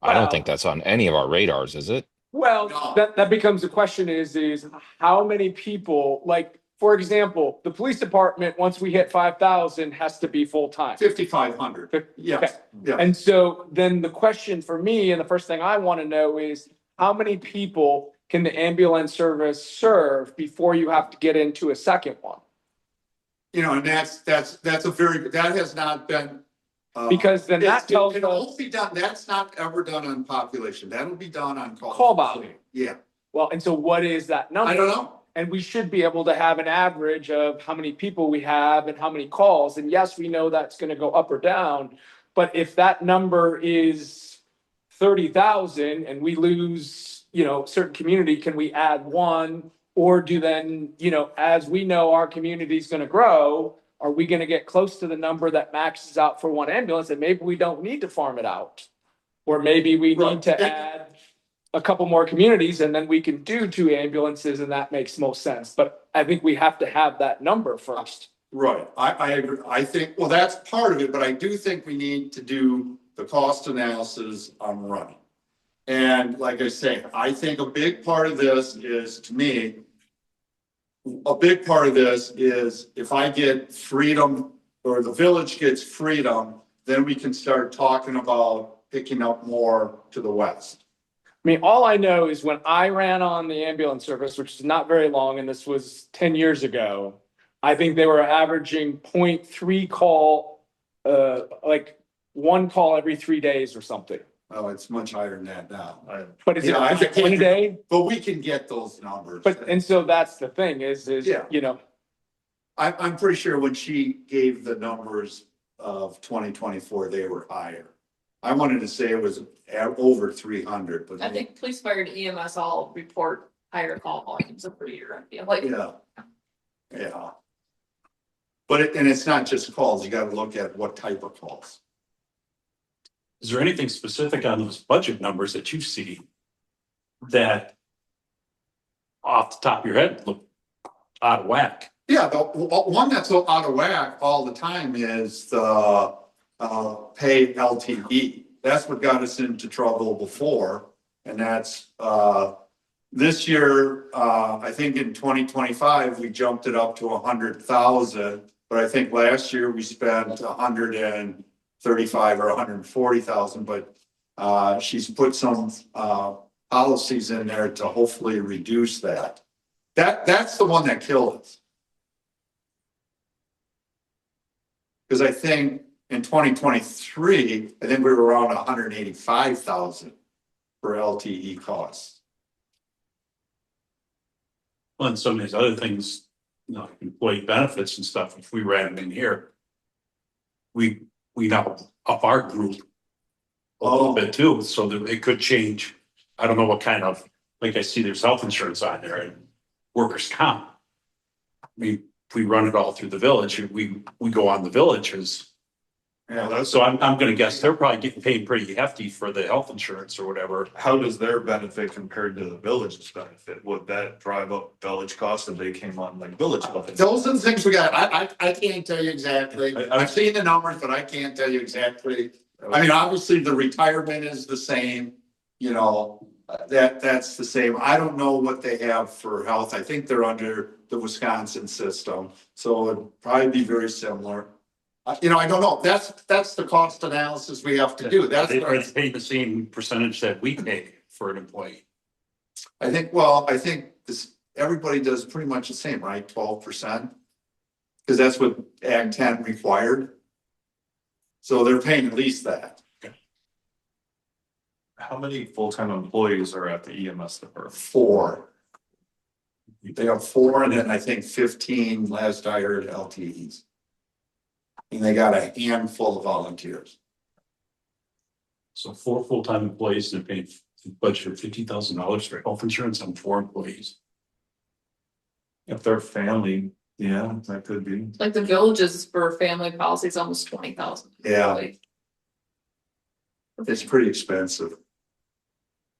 I don't think that's on any of our radars, is it? Well, No. that becomes the question is how many people, like, for example, the police department, once we hit 5,000, has to be full-time. 5,500. Yes, yeah. And so then the question for me, and the first thing I want to know is, how many people can the ambulance service serve before you have to get into a second one? You know, and that's that has not been. Because then that tells It'll us, all be done, that's not ever done on population, that'll be done on call. Call volume. Yeah, well, and so what is that number? I don't know. And we should be able to have an average of how many people we have and how many calls. And yes, we know that's gonna go up or down. But if that number is 30,000 and we lose, certain community, can we add one? Or do then, as we know our community's gonna grow, are we gonna get close to the number that maxes out for one ambulance, and maybe we don't need to farm it out? Or maybe we need to add a couple more communities and then we can do 2 ambulances and that makes most sense. But I think we have to have that number first. Right, I agree, I think, well, that's part of it, but I do think we need to do the cost analysis on running. And like I say, I think a big part of this is, to me, a big part of this is if I get freedom or the village gets freedom, then we can start talking about picking up more to the west. I mean, all I know is when I ran on the ambulance service, which is not very long, and this was 10 years ago, I think they were averaging 0.3 call, like 1 call every 3 days or something. Oh, it's much higher than that now. But is Yeah, it 1 a day? But we can get those numbers. But, and so that's the thing is, Yeah. I'm pretty sure when she gave the numbers of 2024, they were higher. I wanted to say it was over 300, but. I think police, fire, and EMS all report higher call volumes every year. I feel like. Yeah. Yeah. But it's not just calls, you gotta look at what type of calls. Is there anything specific on those budget numbers that you see that off the top of your head look out of whack? Yeah, the one that's out of whack all the time is the pay LTE. That's what got us into trouble before. And that's this year, I think in 2025, we jumped it up to 100,000. But I think last year we spent 135 or 140,000. But she's put some policies in there to hopefully reduce that. That's the one that killed us. Because I think in 2023, I think we were around 185,000 for LTE costs. Well, and some of these other things, employee benefits and stuff, if we ran them in here, we now up our group a little bit too, so that it could change. I don't know what kind of, like I see there's health insurance on there and workers' comp. I mean, if we run it all through the village, we go on the villages. Yeah, So I'm gonna guess they're probably getting paid pretty hefty for the health insurance or whatever. How does their benefit compared to the village's benefit? Would that drive up village costs if they came on like village benefits? those are the things we got. I can't tell you exactly. I've seen the numbers, but I can't tell you exactly. I mean, obviously the retirement is the same, that's the same. I don't know what they have for health. I think they're under the Wisconsin system, so it'd probably be very similar. I don't know. That's the cost analysis we have to do. That's They pay the same percentage that we pay for an employee. I think this, everybody does pretty much the same, right? 12%. Because that's what Act 10 required. So they're paying at least that. How many full-time employees are at the EMS department? 4. They have 4 and then I think 15 last I heard LTEs. And they got a handful of volunteers. So 4 full-time employees and paying budget $50,000 for health insurance on 4 employees. If they're family, yeah, that could be. Like the villages for family policy is almost 20,000. Yeah. It's pretty expensive.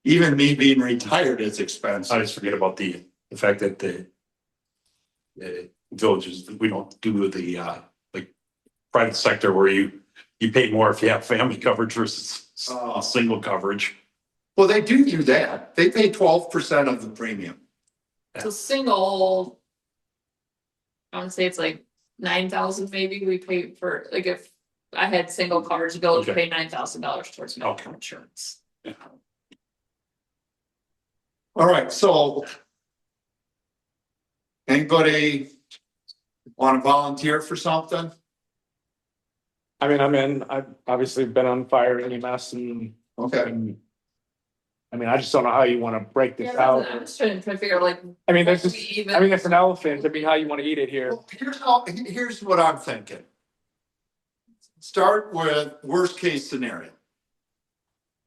Even me being retired is expensive. I just forget about the fact that the villages, we don't do the, like, private sector where you pay more if you have family coverage versus single coverage. Well, they do that. They pay 12% of the premium. So single. I would say it's like 9,000 maybe we pay for, like if I had single coverage, the village would Okay. pay $9,000 towards medical Okay. insurance. All right, so. Anybody want to volunteer for something? I mean, I've obviously been on fire and EMS and. Okay. I mean, I just don't know how you want to break this Yeah, out. I'm just trying to figure out like. I mean, there's what just, we even- I mean, it's an elephant. I mean, how you want to eat it here. Well, here's what I'm thinking. Start with worst case scenario.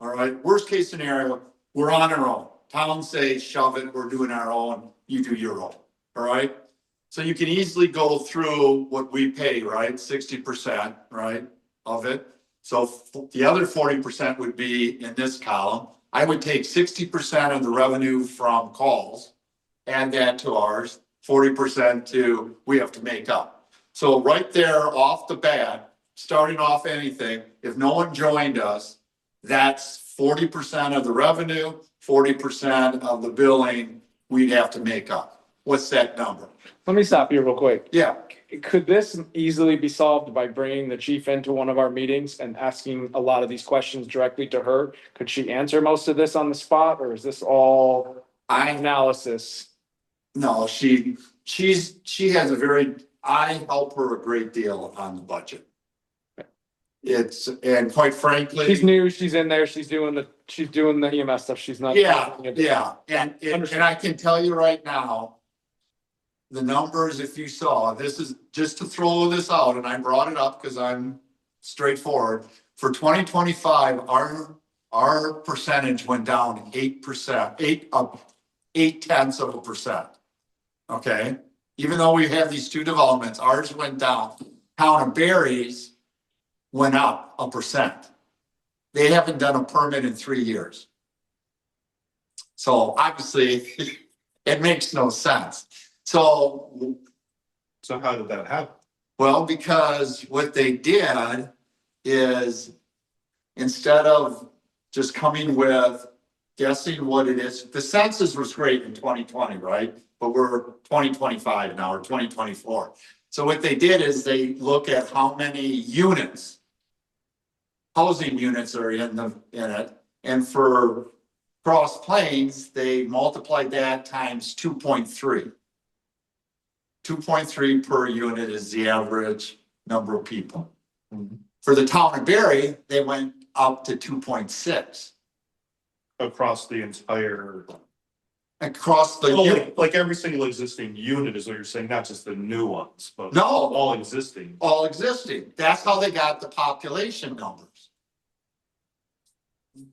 All right, worst case scenario, we're on our own. Towns say shove it, we're doing our own, you do your own, all right? So you can easily go through what we pay, right, 60%, right, of it. So the other 40% would be in this column. I would take 60% of the revenue from calls, add that to ours, 40% to, we have to make up. So right there off the bat, starting off anything, if no one joined us, that's 40% of the revenue, 40% of the billing we'd have to make up. What's that number? Let me stop you real quick. Yeah, Could this easily be solved by bringing the chief into one of our meetings and asking a lot of these questions directly to her? Could she answer most of this on the spot, or is this all analysis? no, she has a very, I help her a great deal on the budget. It's, and quite frankly. She's new, she's in there, she's doing the EMS stuff, she's not. Yeah, and I can tell you right now. The numbers, if you saw, this is just to throw this out, and I brought it up because I'm straightforward. For 2025, our percentage went down 8%, 0.8%. Okay, even though we have these two developments, ours went down. Town of Berries went up 1%. They haven't done a permit in 3 years. So obviously, it makes no sense. So how did that happen? well, because what they did is instead of just coming with guessing what it is, the census was great in 2020, right? But we're 2025 now or 2024. So what they did is they look at how many units, housing units are in it. And for Cross Plains, they multiplied that times 2.3. 2.3 per unit is the average number of people. For the town of Berry, they went up to 2.6. Across the entire, Across the, like every single existing unit is what you're saying, not just the new ones, but no, all existing. all existing. That's how they got the population numbers.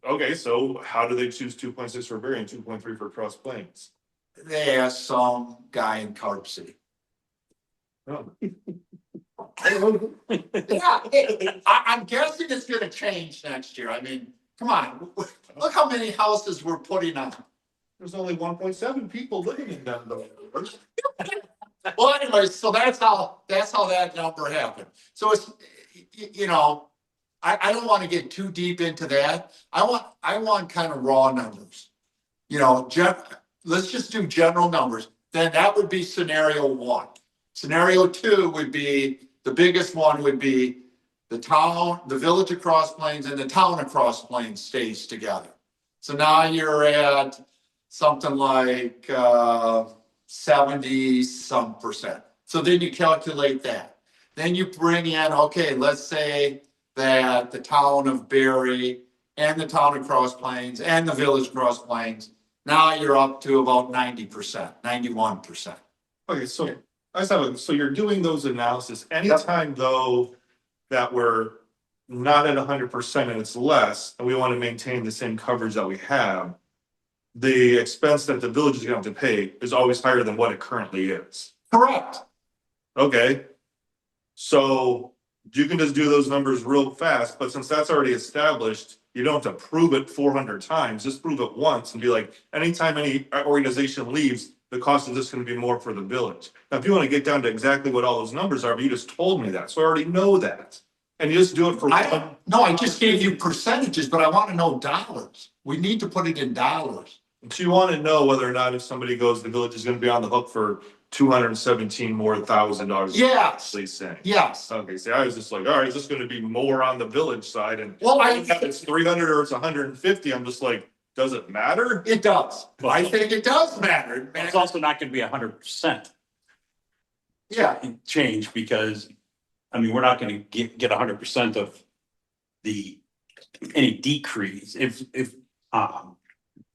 Okay, so how do they choose 2.6 for Berry and 2.3 for Cross Plains? They asked some guy in Carp City. Oh. Yeah, I'm guessing it's gonna change next year. I mean, come on, look how many houses we're putting on. There's only 1.7 people living in them though. Well, anyway, so that's how that number happened. So it's, you know, I don't want to get too deep into that. I want kind of raw numbers. You know, let's just do general numbers. Then that would be scenario one. Scenario two would be, the biggest one would be the town, the village of Cross Plains and the town of Cross Plains stays together. So now you're at something like 70-some%. So then you calculate that. Then you bring in, okay, let's say that the town of Berry and the town of Cross Plains and the village of Cross Plains, now you're up to about 90%, 91%. Okay, so so you're doing those analysis anytime though that we're not at 100% and it's less, and we want to maintain the same coverage that we have. The expense that the village is going to have to pay is always higher than what it currently is. Correct. Okay. So you can just do those numbers real fast, but since that's already established, You don't have to prove it 400 times, just prove it once and be like, anytime any organization leaves, the cost is just gonna be more for the village. Now, if you wanna get down to exactly what all those numbers are, but you just told me that, so I already know that. And you just do it for. I don't, no, I just gave you percentages, but I wanna know dollars. We need to put it in dollars. So you wanna know whether or not if somebody goes, the village is gonna be on the hook for $217,000 more. Yes, Please say. yes. Okay, see, I was just like, all right, is this gonna be more on the village side? And Well, if it's 300 or it's 150, I'm just like, does it matter? it does. I think it does matter. It's also not gonna be 100% Yeah, change because, I mean, we're not gonna get 100% of any decrease. If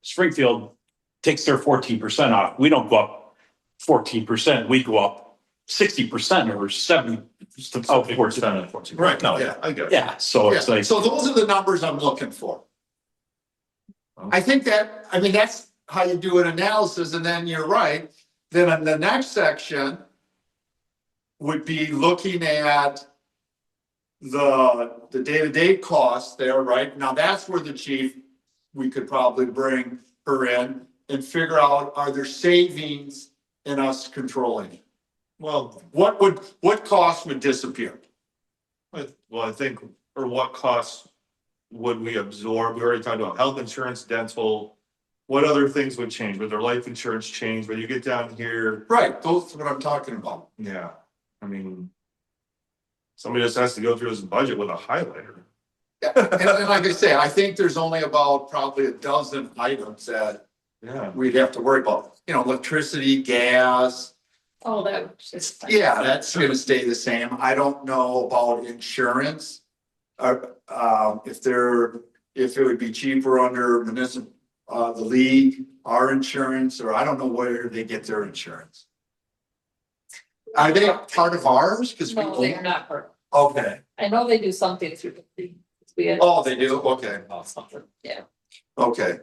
Springfield takes their 14% off, we don't go up 14%, we go up 60% or 70. Oh, 14%. Right, no, yeah, I get it. Yeah, so it's yeah. like, So those are the numbers I'm looking for. I think that, I mean, that's how you do an analysis, and then you're right. Then in the next section would be looking at the day-to-day costs there, right? Now, that's where the chief, we could probably bring her in and figure out, are there savings in us controlling it? Well, What costs would disappear? well, I think, or what costs would we absorb? We already talked about health insurance, dental. What other things would change? Would their life insurance change? When you get down here, Right, those are what I'm talking about. yeah, I mean. Somebody just has to go through his budget with a highlighter. Yeah, and like I say, I think there's only about probably a dozen items that Yeah. we'd have to worry about. You know, electricity, gas. Oh, that was just. Yeah, that's gonna stay the same. I don't know about insurance. If it would be cheaper under municipal, the league, our insurance, or I don't know where they get their insurance. Are they part of ours? Cause we. No, they are not part. Okay, I know they do something through the league. We had. oh, they do, okay, Something, yeah. okay.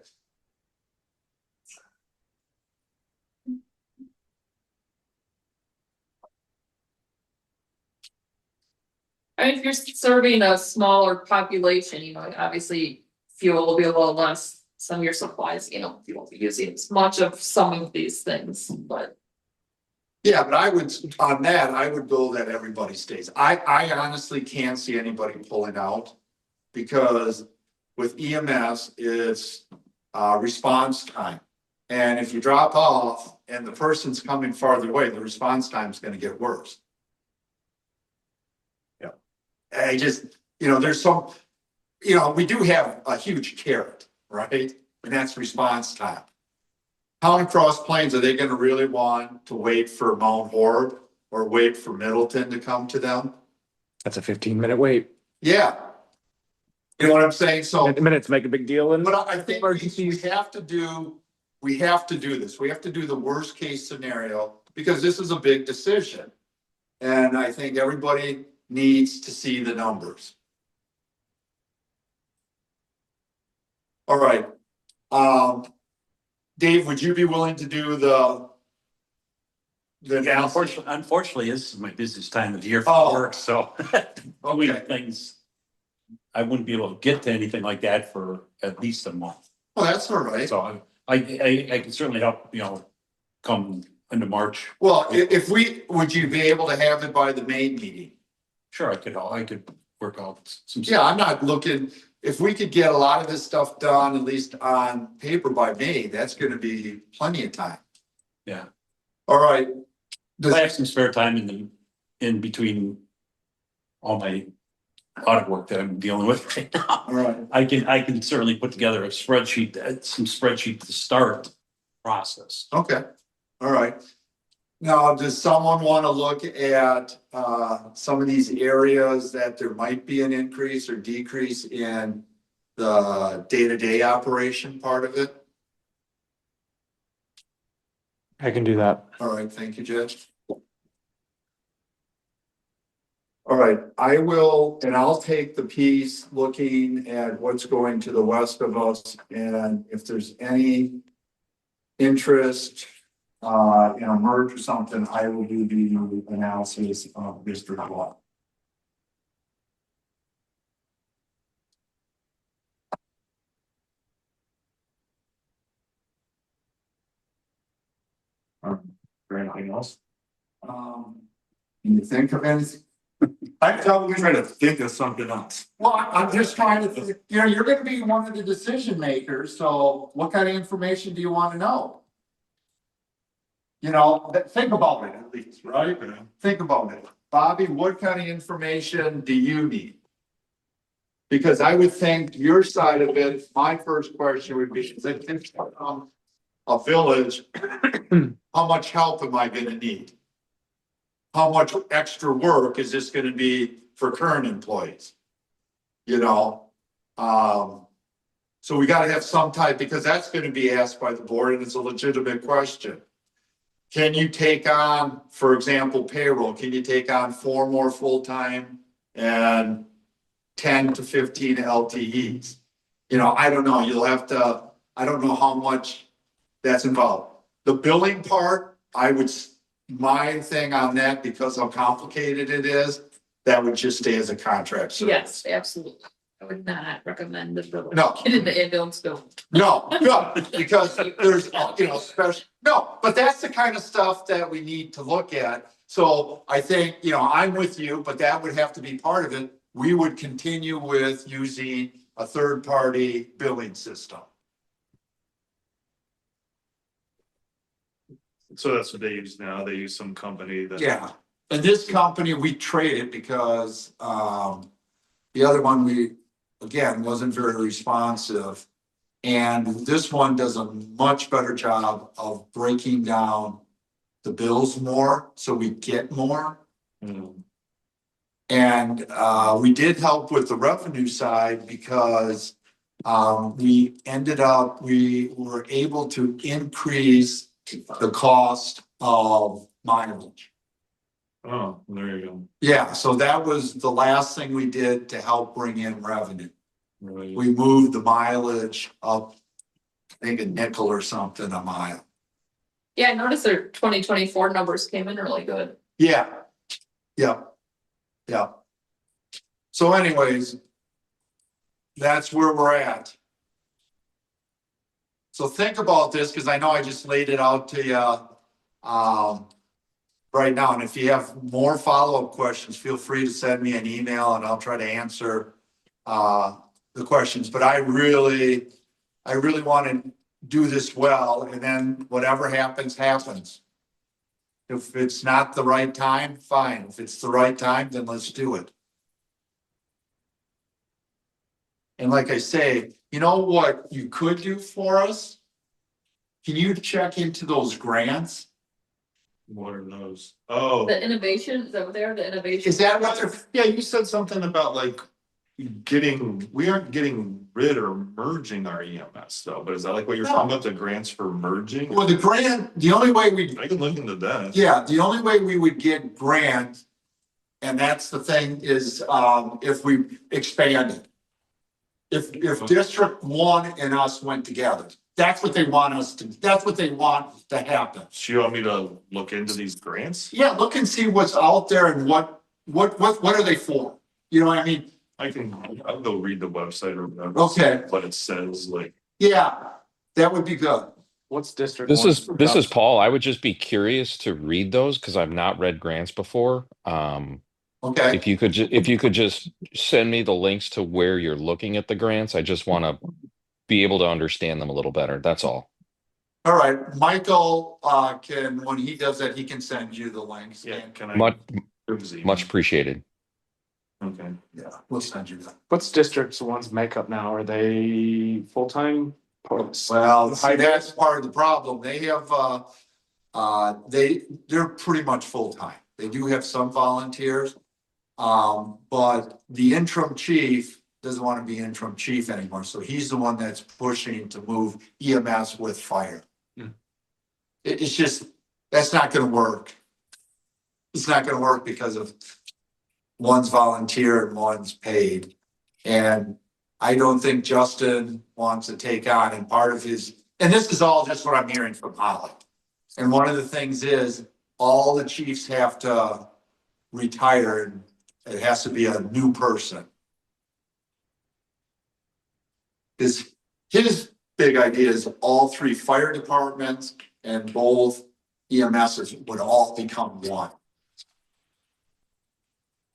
I mean, if you're serving a smaller population, you know, obviously fuel will be a little less. Some of your supplies, you know, you won't be using as much of some of these things, but. Yeah, but I would, on that, I would go that everybody stays. I honestly can't see anybody pulling out. Because with EMS, it's response time. And if you drop off and the person's coming farther away, the response time is gonna get worse. Yeah. I just, you know, there's some, you know, we do have a huge carrot, right? And that's response time. Town and Cross Plains, are they gonna really want to wait for Mount Horeb or wait for Middleton to come to them? That's a 15-minute wait. Yeah. You know what I'm saying? So, Minutes make a big deal in. but I think we have to do this. We have to do the worst case scenario because this is a big decision. And I think everybody needs to see the numbers. All right. Dave, would you be willing to do the? yeah, unfortunately, this is my busiest time of year Oh. for work, so. Doing Okay. things, I wouldn't be able to get to anything like that for at least a month. Well, that's all right. So I can certainly help, you know, come into March. Well, would you be able to have it by the May meeting? Sure, I could work out some. Yeah, I'm not looking, if we could get a lot of this stuff done, at least on paper by May, that's gonna be plenty of time. Yeah. All right. I have some spare time in between all my audit work that I'm dealing with right now. All right. I can certainly put together some spreadsheet to start the process. Okay, all right. Now, does someone want to look at some of these areas that there might be an increase or decrease in the day-to-day operation part of it? I can do that. All right, thank you, Judge. All right, I will, and I'll take the piece looking at what's going to the west of us, and if there's any interest in a merge or something, I will do the analysis of district law. Anything else? Can you think of anything? I'm probably trying to think of something else. Well, I'm just trying to, you're gonna be one of the decision makers, so what kind of information do you wanna know? Think about it at least, right? Think about it. Bobby, what kind of information do you need? Because I would think your side of it, my first question would be, is it a village, how much help am I gonna need? How much extra work is this gonna be for current employees? So we gotta have some type, because that's gonna be asked by the board and it's a legitimate question. Can you take on, for example, payroll? Can you take on 4 more full-time and 10 to 15 LTEs? I don't know. I don't know how much that's involved. The billing part, my thing on that, because how complicated it is, that would just stay as a contract service. Yes, absolutely. I would not recommend the village. No. Get in the ambulance bill. No, because there's, special, no, but that's the kind of stuff that we need to look at. So I think, I'm with you, but that would have to be part of it. We would continue with using a third-party billing system. So that's what they use now. They use some company that. Yeah, and this company, we traded because, the other one, again, wasn't very responsive. And this one does a much better job of breaking down the bills more, so we get more. And we did help with the revenue side because we were able to increase the cost of mileage. Oh, there you go. Yeah, so that was the last thing we did to help bring in revenue. Right. We moved the mileage up, I think a nickel or something a mile. Yeah, I noticed their 2024 numbers came in really good. Yeah. So anyways, that's where we're at. So think about this, because I know I just laid it out to you right now. And if you have more follow-up questions, feel free to send me an email and I'll try to answer the questions. But I really want to do this well, and then whatever happens, happens. If it's not the right time, fine. If it's the right time, then let's do it. And like I say, you know what you could do for us? Can you check into those grants? What are those? Oh, The innovation, is that what they are? The innovation? Is that what they're, yeah, you said something about like we aren't getting rid or merging our EMS though, but is that like what you're talking about, the grants for merging? well, the grant, the only way we, I can look into that. yeah, the only way we would get grant, and that's the thing, is if we expanded. If District 1 and us went together, that's what they want to happen. So you want me to look into these grants? Yeah, look and see what's out there and what are they for? You know what I mean? I'll go read the website or whatever. Okay. What it says, like. Yeah, that would be good. What's district? This one? is Paul. I would just be curious to read those because I've not read grants before. Okay, If you could just send me the links to where you're looking at the grants, I just want to be able to understand them a little better. That's all. all right. Michael when he does that, he can send you the links. Yeah, can I? Much appreciated. Okay. Yeah, we'll send you that. What's district's one's makeup now? Are they full-time? Well, see, that's part of the problem. They have, they're pretty much full-time. They do have some volunteers. But the interim chief doesn't want to be interim chief anymore. So he's the one that's pushing to move EMS with fire. It's just, that's not going to work. It's not going to work because of one's volunteer and one's paid. And I don't think Justin wants to take on, and part of his, and this is all just what I'm hearing from Holly. And one of the things is all the chiefs have to retire, and it has to be a new person. His big idea is all 3 fire departments and both EMSs would all become one.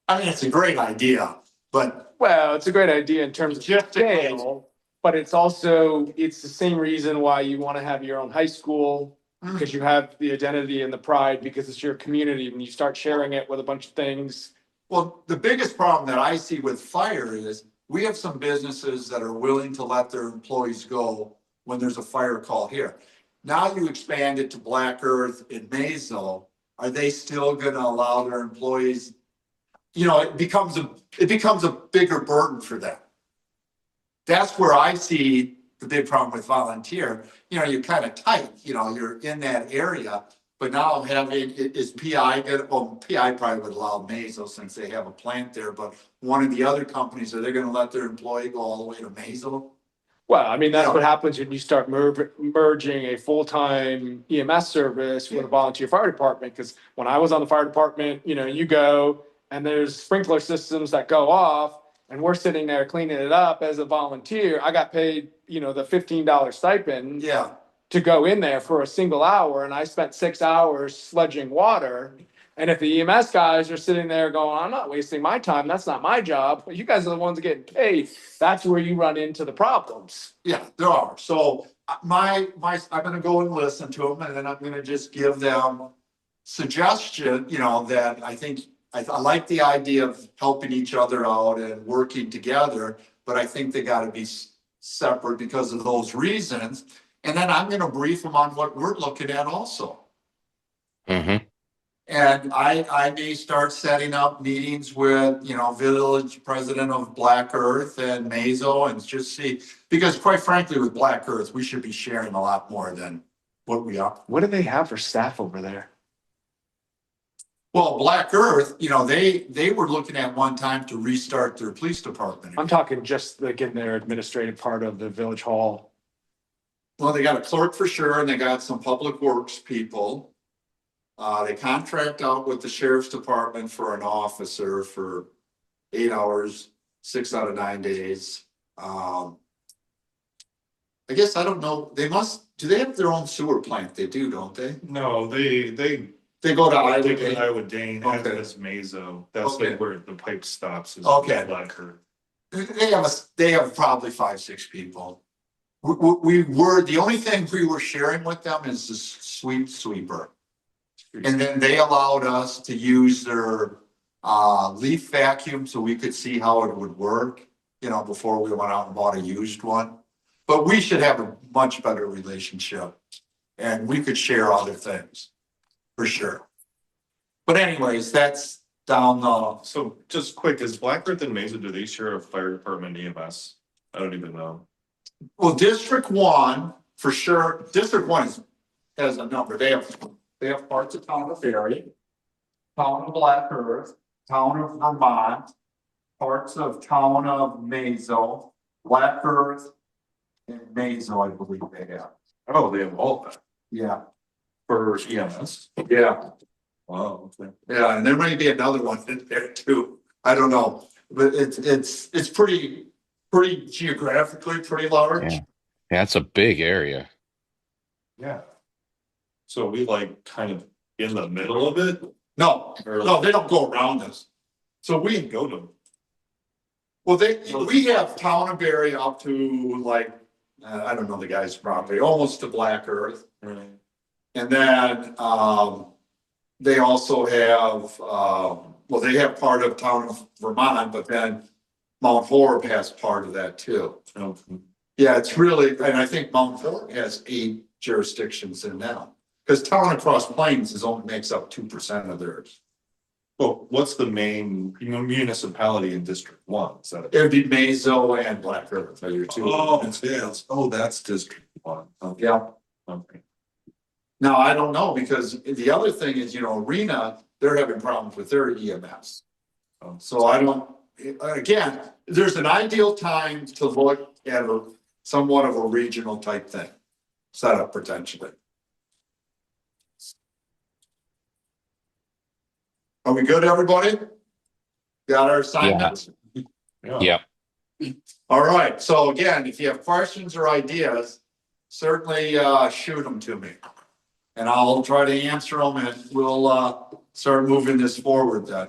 I mean, it's a great idea, but Well, it's a great idea in terms of Logistically. scale, but it's also, it's the same reason why you want to have your own high school. Because you have the identity and the pride, because it's your community. When you start sharing it with a bunch of things, well, the biggest problem that I see with fire is we have some businesses that are willing to let their employees go when there's a fire call here. Now you expand it to Black Earth and Mazo, are they still gonna allow their employees? You know, it becomes a bigger burden for them. That's where I see the big problem with volunteer. You know, you're kind of tight, you know, you're in that area. But now having, is PI good? Well, PI probably would allow Mazo since they have a plant there, but one of the other companies, are they gonna let their employee go all the way to Mazo? well, I mean, that's Yeah. what happens when you start merging a full-time EMS service with a volunteer fire department. Because when I was on the fire department, you know, you go and there's sprinkler systems that go off, and we're sitting there cleaning it up as a volunteer. I got paid, you know, the $15 stipend Yeah, to go in there for a single hour, and I spent 6 hours sledging water. And if the EMS guys are sitting there going, I'm not wasting my time, that's not my job, you guys are the ones getting paid, that's where you run into the problems. yeah, there are. So I'm gonna go and listen to them and then I'm gonna just give them suggestion, you know, that I think, I like the idea of helping each other out and working together, but I think they gotta be separate because of those reasons. And then I'm gonna brief them on what we're looking at also. Mm-hmm. And I may start setting up meetings with, you know, village president of Black Earth and Mazo and just see, because quite frankly, with Black Earth, we should be sharing a lot more than what we are. What do they have for staff over there? Well, Black Earth, you know, they were looking at one time to restart their police department. I'm talking just like in their administrative part of the village hall. Well, they got a clerk for sure, and they got some public works people. They contract out with the sheriff's department for an officer for 8 hours, 6 out of 9 days. I guess I don't know, do they have their own sewer plant? They do, don't they? No, they They go to I Iowa. think Iowa Dane, as Okay. is Mazo, that's Okay. like where the pipe stops is Okay. Black Earth. They have probably 5, 6 people. We were, the only thing we were sharing with them is the sweeper. And then they allowed us to use their leaf vacuum so we could see how it would work, you know, before we went out and bought a used one. But we should have a much better relationship and we could share other things for sure. But anyways, that's down the, So just quick, is Black Earth and Mazo, do they share a fire department EMS? I don't even know. well, District 1, for sure, District 1 has a number. They have parts of town of Ferry, town of Black Earth, town of Vermont, parts of town of Mazo, Black Earth, and Mazo, I believe they have. Oh, they have all that Yeah, for EMS. yeah, Wow. Okay. yeah, and there may be another one in there too. I don't know, but it's pretty geographically pretty large. Yeah. Yeah, it's a big area. Yeah. So we like kind of in the middle of it? No, no, they don't go around us. So We we, can go to, well, we have town of Berry up to like, I don't know the guy's property, almost to Black Earth. right. And then, they also have, well, they have part of town of Vermont, but then Mount Horeb has part of that too. Yeah, it's really, and I think Mount Horeb has 8 jurisdictions in now. Because town across Plains only makes up 2% of theirs. Well, what's the main municipality in District 1? Is that? It would be Mazo and Black Earth are your two. Yes. Oh, that's District 1. Okay. Yeah. Okay. Now, I don't know, because the other thing is, you know, Arena, they're having problems with their EMS. So I don't, again, there's an ideal time to look at somewhat of a regional type thing, setup potentially. Are we good, everybody? Got our assignments? Yep. All right, so again, if you have questions or ideas, certainly shoot them to me. And I'll try to answer them and we'll, start moving this forward then.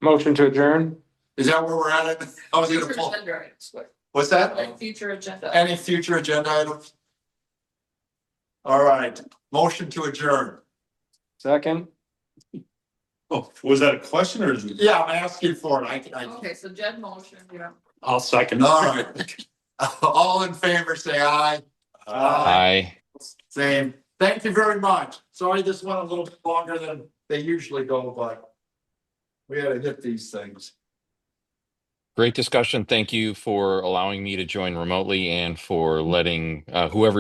Motion to adjourn? Is that where we're at? I was gonna Future pull, agenda items, quick. what's that? Like future agenda. Any future agenda items? All right, motion to adjourn. Second? Oh, was that a question or is it? Yeah, I'm asking for it. Okay, so Jed motion, yeah. I'll second. All right. All in favor, say aye. Aye. Same. Thank you very much. Sorry this went a little bit longer than they usually go, but we had to hit these things. Great discussion. Thank you for allowing me to join remotely and for letting whoever